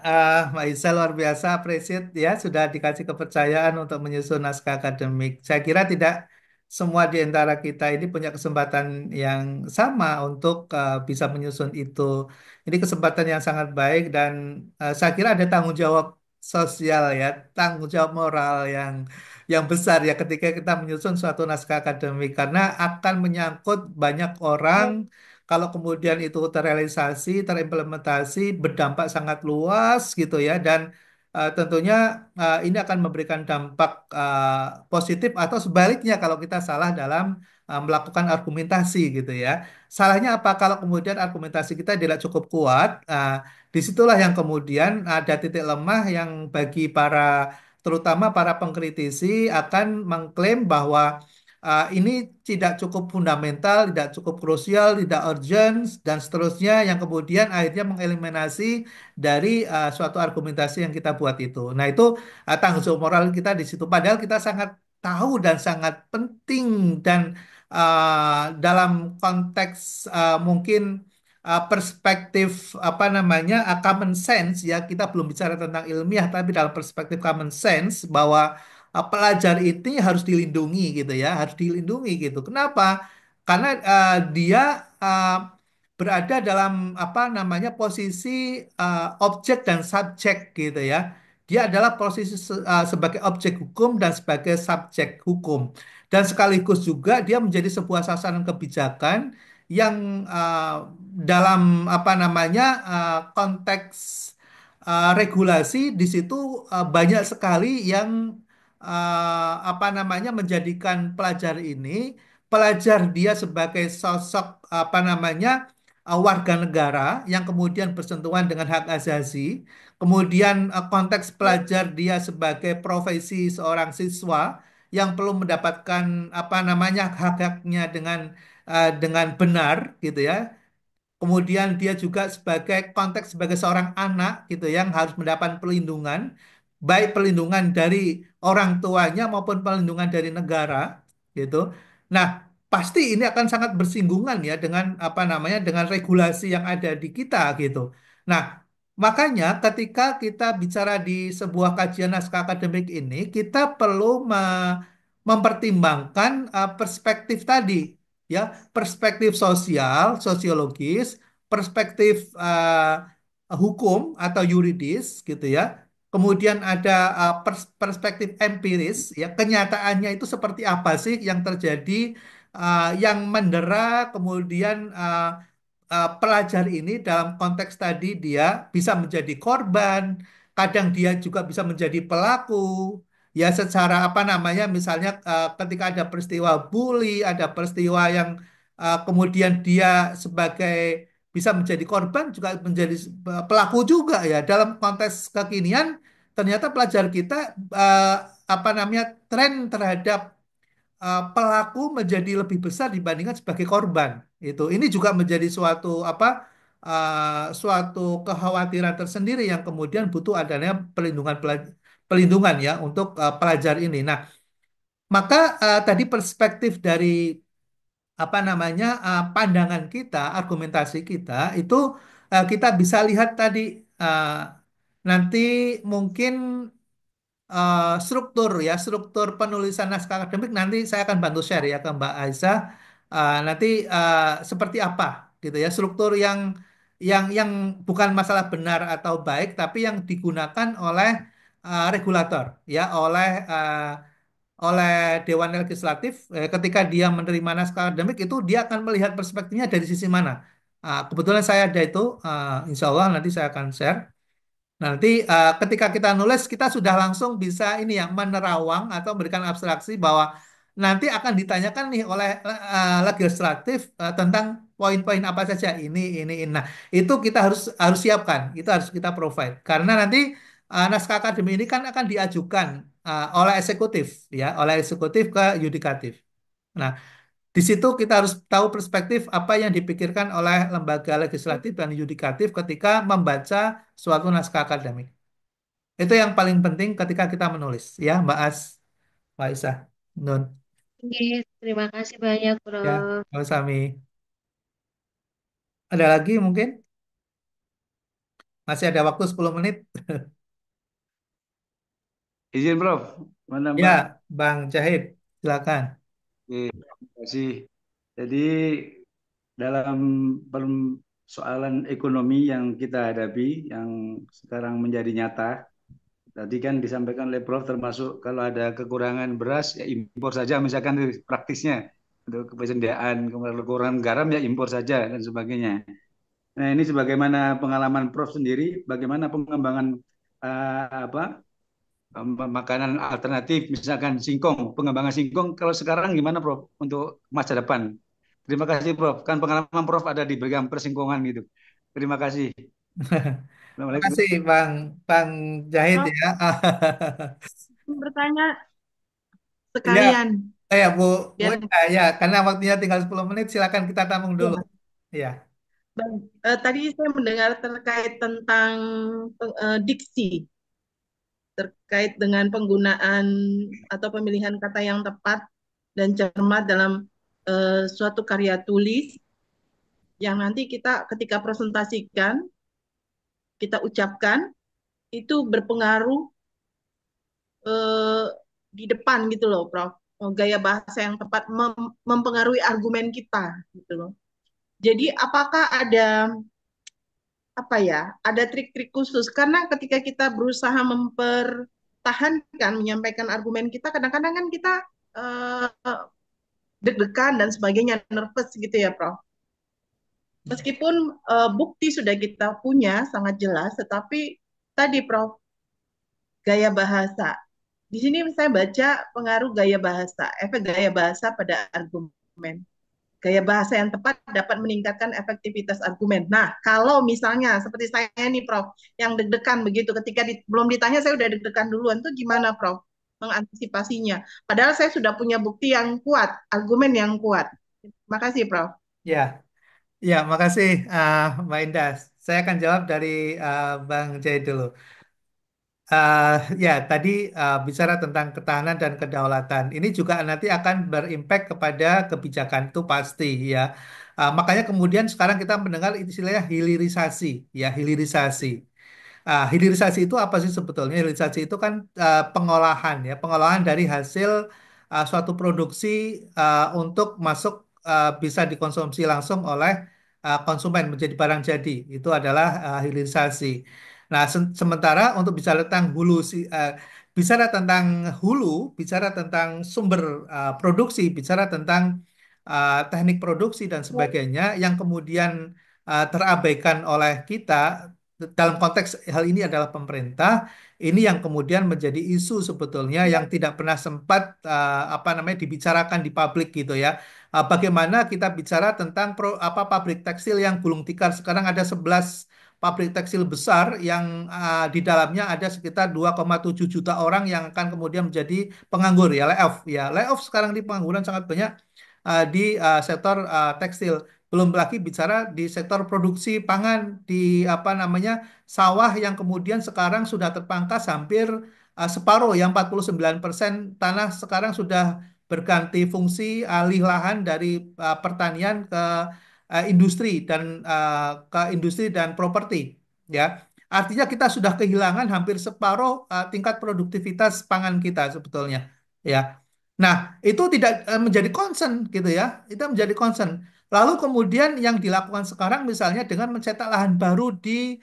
Mbak Isa luar biasa, appreciate ya sudah dikasih kepercayaan untuk menyusun naskah akademik. Saya kira tidak semua di antara kita ini punya kesempatan yang sama untuk bisa menyusun itu. Ini kesempatan yang sangat baik dan saya kira ada tanggung jawab sosial ya, tanggung jawab moral yang besar ya ketika kita menyusun suatu naskah akademik karena akan menyangkut banyak orang. Kalau kemudian itu terrealisasi, terimplementasi, berdampak sangat luas gitu ya, dan tentunya ini akan memberikan dampak positif atau sebaliknya kalau kita salah dalam melakukan argumentasi gitu ya. Salahnya apa kalau kemudian argumentasi kita tidak cukup kuat? Disitulah yang kemudian ada titik lemah yang bagi para terutama para pengkritisi akan mengklaim bahwa ini tidak cukup fundamental, tidak cukup krusial, tidak urgent, dan seterusnya yang kemudian akhirnya mengeliminasi dari suatu argumentasi yang kita buat itu. Nah, itu tanggung jawab moral kita di situ. Padahal kita sangat tahu dan sangat penting dan dalam konteks mungkin perspektif apa namanya common sense ya kita belum bicara tentang ilmiah tapi dalam perspektif common sense bahwa pelajar ini harus dilindungi gitu ya, harus dilindungi gitu. Kenapa? Karena dia berada dalam apa namanya posisi objek dan subjek gitu ya. Dia adalah posisi sebagai objek hukum dan sebagai subjek hukum. Dan sekaligus juga dia menjadi sebuah sasaran kebijakan yang dalam apa namanya konteks regulasi di situ banyak sekali yang apa namanya menjadikan pelajar ini pelajar dia sebagai sosok apa namanya warga negara yang kemudian bersentuhan dengan hak asasi, kemudian konteks pelajar dia sebagai profesi seorang siswa yang perlu mendapatkan apa namanya hak-haknya dengan benar gitu ya. Kemudian dia juga sebagai konteks sebagai seorang anak gitu yang harus mendapat perlindungan, baik perlindungan dari orang tuanya maupun perlindungan dari negara gitu. Nah, pasti ini akan sangat bersinggungan ya dengan apa namanya dengan regulasi yang ada di kita gitu. Nah, makanya ketika kita bicara di sebuah kajian naskah akademik ini, kita perlu mempertimbangkan perspektif tadi ya perspektif sosial, sosiologis, perspektif hukum atau yuridis gitu ya. Kemudian ada perspektif empiris ya, kenyataannya itu seperti apa sih yang terjadi yang mendera kemudian pelajar ini dalam konteks tadi dia bisa menjadi korban, kadang dia juga bisa menjadi pelaku. Ya secara apa namanya misalnya ketika ada peristiwa bully, ada peristiwa yang kemudian dia sebagai bisa menjadi korban juga menjadi pelaku juga ya. Dalam konteks kekinian ternyata pelajar kita eh, apa namanya tren terhadap pelaku menjadi lebih besar dibandingkan sebagai korban. Ini juga menjadi suatu suatu kekhawatiran tersendiri yang kemudian butuh adanya pelindungan ya untuk pelajar ini. Nah, maka tadi perspektif dari pandangan kita, argumentasi kita itu kita bisa lihat tadi eh, nanti mungkin struktur penulisan naskah akademik nanti saya akan bantu share ya ke Mbak Aisyah. Nanti seperti apa gitu ya struktur yang bukan masalah benar atau baik tapi yang digunakan oleh regulator ya oleh Dewan Legislatif ketika dia menerima naskah akademik itu dia akan melihat perspektifnya dari sisi mana. Kebetulan saya ada itu, insya Allah nanti saya akan share. Nanti ketika kita nulis kita sudah langsung bisa ini ya menerawang atau memberikan abstraksi bahwa nanti akan ditanyakan nih oleh legislatif tentang poin-poin apa saja ini. Nah, itu kita harus harus siapkan, itu harus kita provide karena nanti naskah akademik ini kan akan diajukan oleh eksekutif ya, oleh eksekutif ke yudikatif. Nah, di situ kita harus tahu perspektif apa yang dipikirkan oleh lembaga legislatif dan yudikatif ketika membaca suatu naskah akademik. Itu yang paling penting ketika kita menulis, ya, Mbak Mbak Isa, Nun, Oke, terima kasih banyak, ya, Prof. Mbak Sami. Ada lagi mungkin? Masih ada waktu 10 menit. Izin Prof, mana Ya, Mbak? Bang Jahid, silakan. Oke, terima kasih. Jadi dalam persoalan ekonomi yang kita hadapi, yang sekarang menjadi nyata, tadi kan disampaikan oleh Prof termasuk kalau ada kekurangan beras ya impor saja misalkan itu praktisnya untuk ketersediaan kemudian kekurangan garam ya impor saja dan sebagainya. Nah ini sebagaimana pengalaman Prof sendiri, bagaimana pengembangan apa makanan alternatif misalkan singkong, pengembangan singkong kalau sekarang gimana Prof untuk masa depan? Terima kasih Prof. Kan pengalaman Prof ada di bidang persingkongan gitu. Terima kasih. Terima Assalamualaikum. kasih, Bang Jahid Prof, ya. bertanya Ya, sekalian Bu, biar ya, karena waktunya tinggal 10 menit, silakan kita tampung dulu. ya. Ya. Bang, tadi saya mendengar terkait tentang diksi terkait dengan penggunaan atau pemilihan kata yang tepat dan cermat dalam suatu karya tulis yang nanti kita ketika presentasikan kita ucapkan itu berpengaruh eh, di depan gitu loh, Prof. Gaya bahasa yang tepat mempengaruhi argumen kita gitu loh. Jadi apakah ada apa ya, ada trik-trik khusus karena ketika kita berusaha mempertahankan menyampaikan argumen kita kadang-kadang kan kita eh, deg-degan dan sebagainya, nervous gitu ya, Prof. Meskipun bukti sudah kita punya sangat jelas, tetapi tadi, Prof, gaya bahasa. Di sini saya baca pengaruh gaya bahasa, efek gaya bahasa pada argumen. Gaya bahasa yang tepat dapat meningkatkan efektivitas argumen. Nah, kalau misalnya seperti saya nih, Prof, yang deg-degan begitu, ketika belum ditanya saya udah deg-degan duluan, itu gimana, Prof, mengantisipasinya? Padahal saya sudah punya bukti yang kuat, argumen yang kuat. Terima kasih, Prof. Ya, ya, makasih Mbak Indah. Saya akan jawab dari Bang Jahid dulu. Eh, ya, tadi bicara tentang ketahanan dan kedaulatan. Ini juga nanti akan berimpact kepada kebijakan itu pasti ya. Makanya kemudian sekarang kita mendengar istilahnya hilirisasi, ya hilirisasi. Hilirisasi itu apa sih sebetulnya? Hilirisasi itu kan pengolahan ya, pengolahan dari hasil suatu produksi untuk masuk bisa dikonsumsi langsung oleh konsumen menjadi barang jadi. Itu adalah hilirisasi. Nah, sementara untuk bicara tentang bicara tentang hulu, bicara tentang sumber produksi, bicara tentang teknik produksi dan sebagainya yang kemudian terabaikan oleh kita dalam konteks hal ini adalah pemerintah, ini yang kemudian menjadi isu sebetulnya yang tidak pernah sempat dibicarakan di publik gitu ya. Bagaimana kita bicara tentang pabrik tekstil yang gulung tikar sekarang ada 11 pabrik tekstil besar yang di dalamnya ada sekitar 2,7 juta orang yang akan kemudian menjadi penganggur ya, layoff ya. Layoff sekarang di pengangguran sangat banyak di sektor tekstil. Belum lagi bicara di sektor produksi pangan di apa namanya sawah yang kemudian sekarang sudah terpangkas hampir separuh, yang 49% tanah sekarang sudah berganti fungsi alih lahan dari pertanian ke industri dan properti ya. Artinya kita sudah kehilangan hampir separuh tingkat produktivitas pangan kita sebetulnya ya. Nah, itu tidak menjadi concern gitu ya. Itu menjadi concern. Lalu kemudian yang dilakukan sekarang misalnya dengan mencetak lahan baru di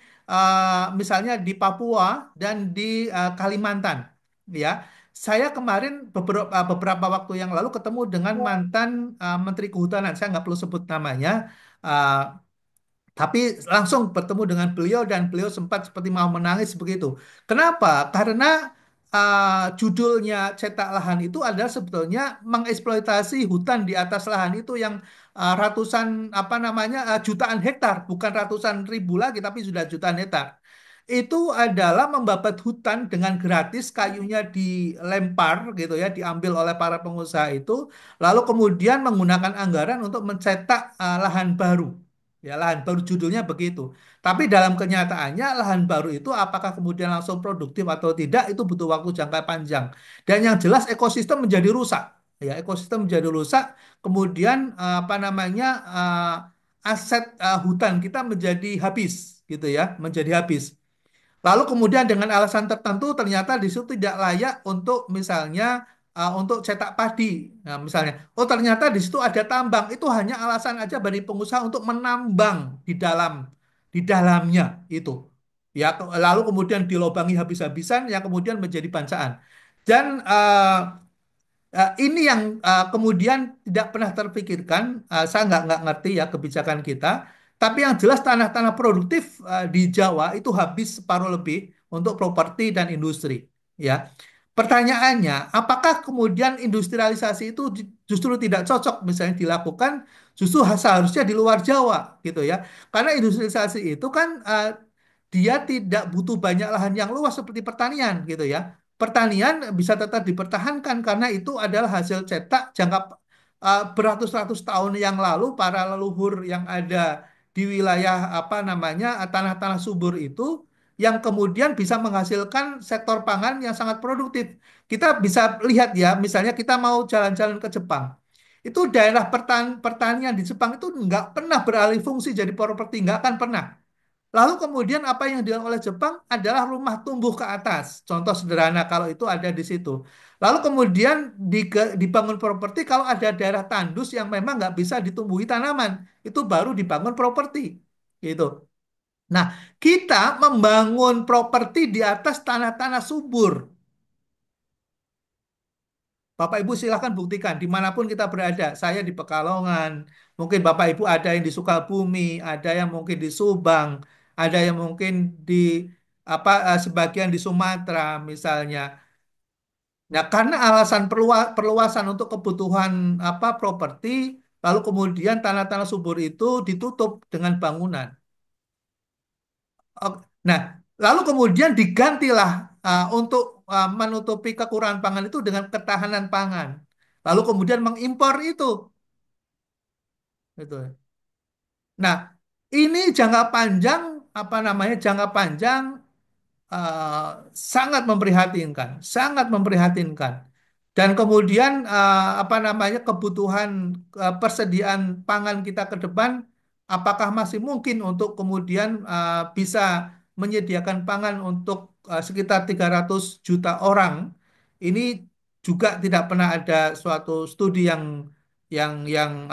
misalnya di Papua dan di Kalimantan ya. Saya kemarin beberapa waktu yang lalu ketemu dengan mantan Menteri Kehutanan. Saya nggak perlu sebut namanya. Uh, tapi langsung bertemu dengan beliau dan beliau sempat seperti mau menangis begitu. Kenapa? Karena judulnya cetak lahan itu adalah sebetulnya mengeksploitasi hutan di atas lahan itu yang ratusan apa namanya jutaan hektar, bukan ratusan ribu lagi tapi sudah jutaan hektar. Itu adalah membabat hutan dengan gratis, kayunya dilempar gitu ya, diambil oleh para pengusaha itu, lalu kemudian menggunakan anggaran untuk mencetak lahan baru. Ya, lahan baru judulnya begitu. Tapi dalam kenyataannya lahan baru itu apakah kemudian langsung produktif atau tidak itu butuh waktu jangka panjang. Dan yang jelas ekosistem menjadi rusak. Ya, ekosistem menjadi rusak. Kemudian apa namanya aset hutan kita menjadi habis gitu ya, menjadi habis. Lalu kemudian dengan alasan tertentu ternyata di situ tidak layak untuk misalnya untuk cetak padi. Nah, misalnya, oh ternyata di situ ada tambang. Itu hanya alasan aja bagi pengusaha untuk menambang di dalamnya itu. Ya, lalu kemudian dilobangi habis-habisan yang kemudian menjadi bancaan. Dan ini yang kemudian tidak pernah terpikirkan. Saya nggak ngerti ya kebijakan kita. Tapi yang jelas tanah-tanah produktif di Jawa itu habis separuh lebih untuk properti dan industri. Ya, pertanyaannya, apakah kemudian industrialisasi itu justru tidak cocok misalnya dilakukan justru seharusnya di luar Jawa gitu ya? Karena industrialisasi itu kan dia tidak butuh banyak lahan yang luas seperti pertanian gitu ya. Pertanian bisa tetap dipertahankan karena itu adalah hasil cetak jangka beratus-ratus tahun yang lalu para leluhur yang ada di wilayah apa namanya tanah-tanah subur itu yang kemudian bisa menghasilkan sektor pangan yang sangat produktif. Kita bisa lihat ya, misalnya kita mau jalan-jalan ke Jepang. Itu daerah pertanian di Jepang itu nggak pernah beralih fungsi jadi properti, nggak akan pernah. Lalu kemudian apa yang dilakukan oleh Jepang adalah rumah tumbuh ke atas. Contoh sederhana kalau itu ada di situ. Lalu kemudian dibangun properti kalau ada daerah tandus yang memang nggak bisa ditumbuhi tanaman. Itu baru dibangun properti. Gitu. Nah, kita membangun properti di atas tanah-tanah subur. Bapak Ibu silahkan buktikan dimanapun kita berada. Saya di Pekalongan, mungkin Bapak Ibu ada yang di Sukabumi, ada yang mungkin di Subang, ada yang mungkin di sebagian di Sumatera misalnya. Nah, karena alasan perluasan untuk kebutuhan properti, lalu kemudian tanah-tanah subur itu ditutup dengan bangunan. Nah, lalu kemudian digantilah untuk menutupi kekurangan pangan itu dengan ketahanan pangan. Lalu kemudian mengimpor itu. Gitu. Nah, ini jangka panjang, apa namanya, jangka panjang eh, sangat memprihatinkan, sangat memprihatinkan. Dan kemudian apa namanya kebutuhan persediaan pangan kita ke depan, apakah masih mungkin untuk kemudian bisa menyediakan pangan untuk sekitar 300 juta orang? Ini juga tidak pernah ada suatu studi yang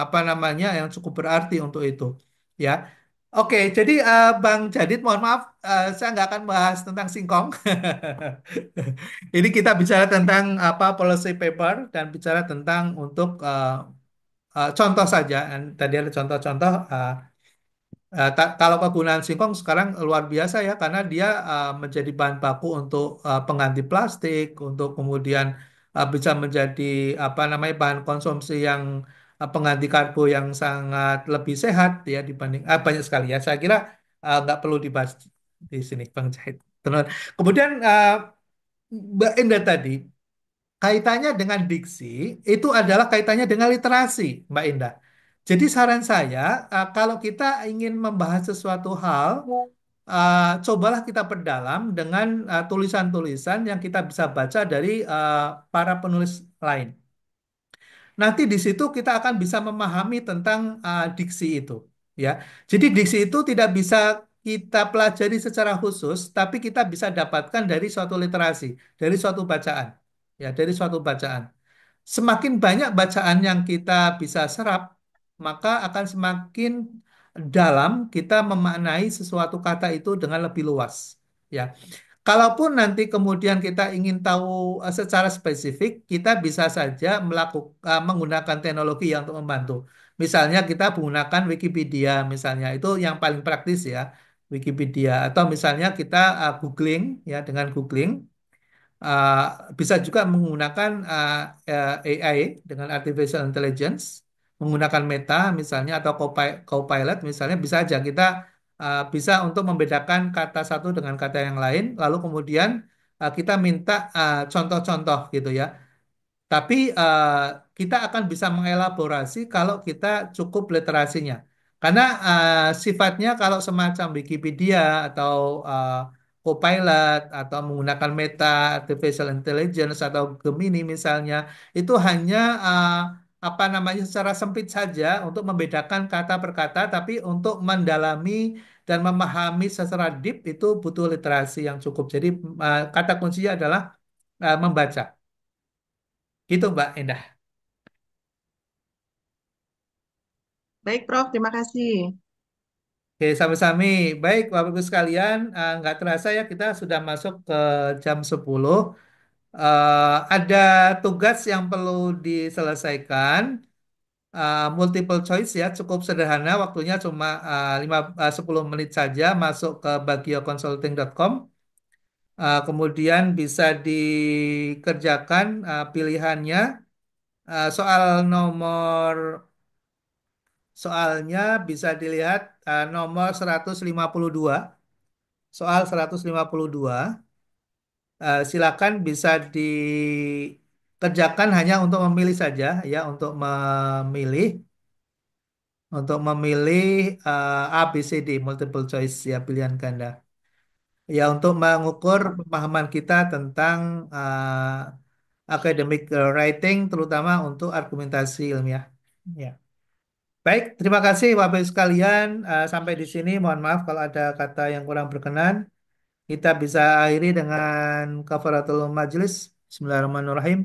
apa namanya yang cukup berarti untuk itu, ya. Oke, jadi Bang Jadid, mohon maaf, saya nggak akan bahas tentang singkong. Ini kita bicara tentang apa policy paper dan bicara tentang untuk contoh saja. Dan tadi ada contoh-contoh. Kalau kegunaan singkong sekarang luar biasa ya, karena dia menjadi bahan baku untuk pengganti plastik, untuk kemudian bisa menjadi apa namanya bahan konsumsi yang pengganti karbo yang sangat lebih sehat ya dibanding banyak sekali ya. Saya kira nggak perlu dibahas di sini, Bang Jahit. Teman. Kemudian Mbak Indah tadi, kaitannya dengan diksi itu adalah kaitannya dengan literasi, Mbak Indah. Jadi saran saya, kalau kita ingin membahas sesuatu hal, cobalah kita perdalam dengan tulisan-tulisan yang kita bisa baca dari para penulis lain. Nanti di situ kita akan bisa memahami tentang diksi itu, ya. Jadi diksi itu tidak bisa kita pelajari secara khusus, tapi kita bisa dapatkan dari suatu literasi, dari suatu bacaan, ya, dari suatu bacaan. Semakin banyak bacaan yang kita bisa serap, maka akan semakin dalam kita memaknai sesuatu kata itu dengan lebih luas, ya. Kalaupun nanti kemudian kita ingin tahu secara spesifik, kita bisa saja menggunakan teknologi yang untuk membantu. Misalnya kita menggunakan Wikipedia, misalnya itu yang paling praktis ya, Wikipedia. Atau misalnya kita googling ya dengan googling. Uh, Bisa juga menggunakan AI dengan artificial intelligence, menggunakan Meta misalnya atau Copilot misalnya bisa aja kita bisa untuk membedakan kata satu dengan kata yang lain, lalu kemudian kita minta contoh-contoh gitu ya. Tapi kita akan bisa mengelaborasi kalau kita cukup literasinya. Karena sifatnya kalau semacam Wikipedia atau Copilot atau menggunakan Meta, Artificial Intelligence atau Gemini misalnya, itu hanya apa namanya secara sempit saja untuk membedakan kata per kata, tapi untuk mendalami dan memahami secara deep itu butuh literasi yang cukup. Jadi kata kuncinya adalah membaca. Gitu Mbak Endah. Baik, Prof. Terima kasih. Oke, sami-sami. Baik, Bapak Ibu sekalian, nggak terasa ya kita sudah masuk ke jam 10. Ada tugas yang perlu diselesaikan. Multiple choice ya, cukup sederhana. Waktunya cuma 10 menit saja masuk ke bagioconsulting.com. Kemudian bisa dikerjakan pilihannya. Soal nomor Soalnya bisa dilihat nomor 152. Soal 152. Silakan bisa dikerjakan hanya untuk memilih saja ya, untuk memilih A, B, C, D, multiple choice ya, pilihan ganda. Ya, untuk mengukur pemahaman kita tentang academic writing terutama untuk argumentasi ilmiah. Ya. Baik, terima kasih Bapak Ibu sekalian. Sampai di sini, mohon maaf kalau ada kata yang kurang berkenan. Kita bisa akhiri dengan kafaratul majlis. Bismillahirrahmanirrahim.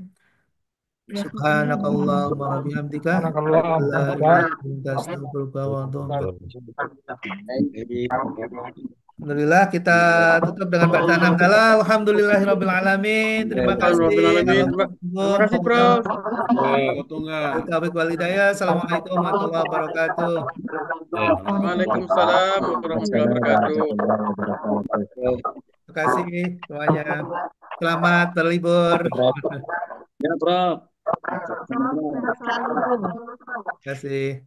Ya, Subhanakallahumma wa bihamdika. La ilaha illa anta astaghfiruka wa atubu ilaik. Alhamdulillah kita tutup dengan bacaan hamdalah. Alhamdulillahirabbil alamin. Terima kasih. Alhamdulillahirrahmanirrahim. Terima kasih, Prof. Taufiq wal hidayah. Assalamualaikum warahmatullahi wabarakatuh. Waalaikumsalam warahmatullahi wabarakatuh. Terima kasih semuanya. Selamat berlibur. Ya, Prof. sehat selalu. Terima kasih.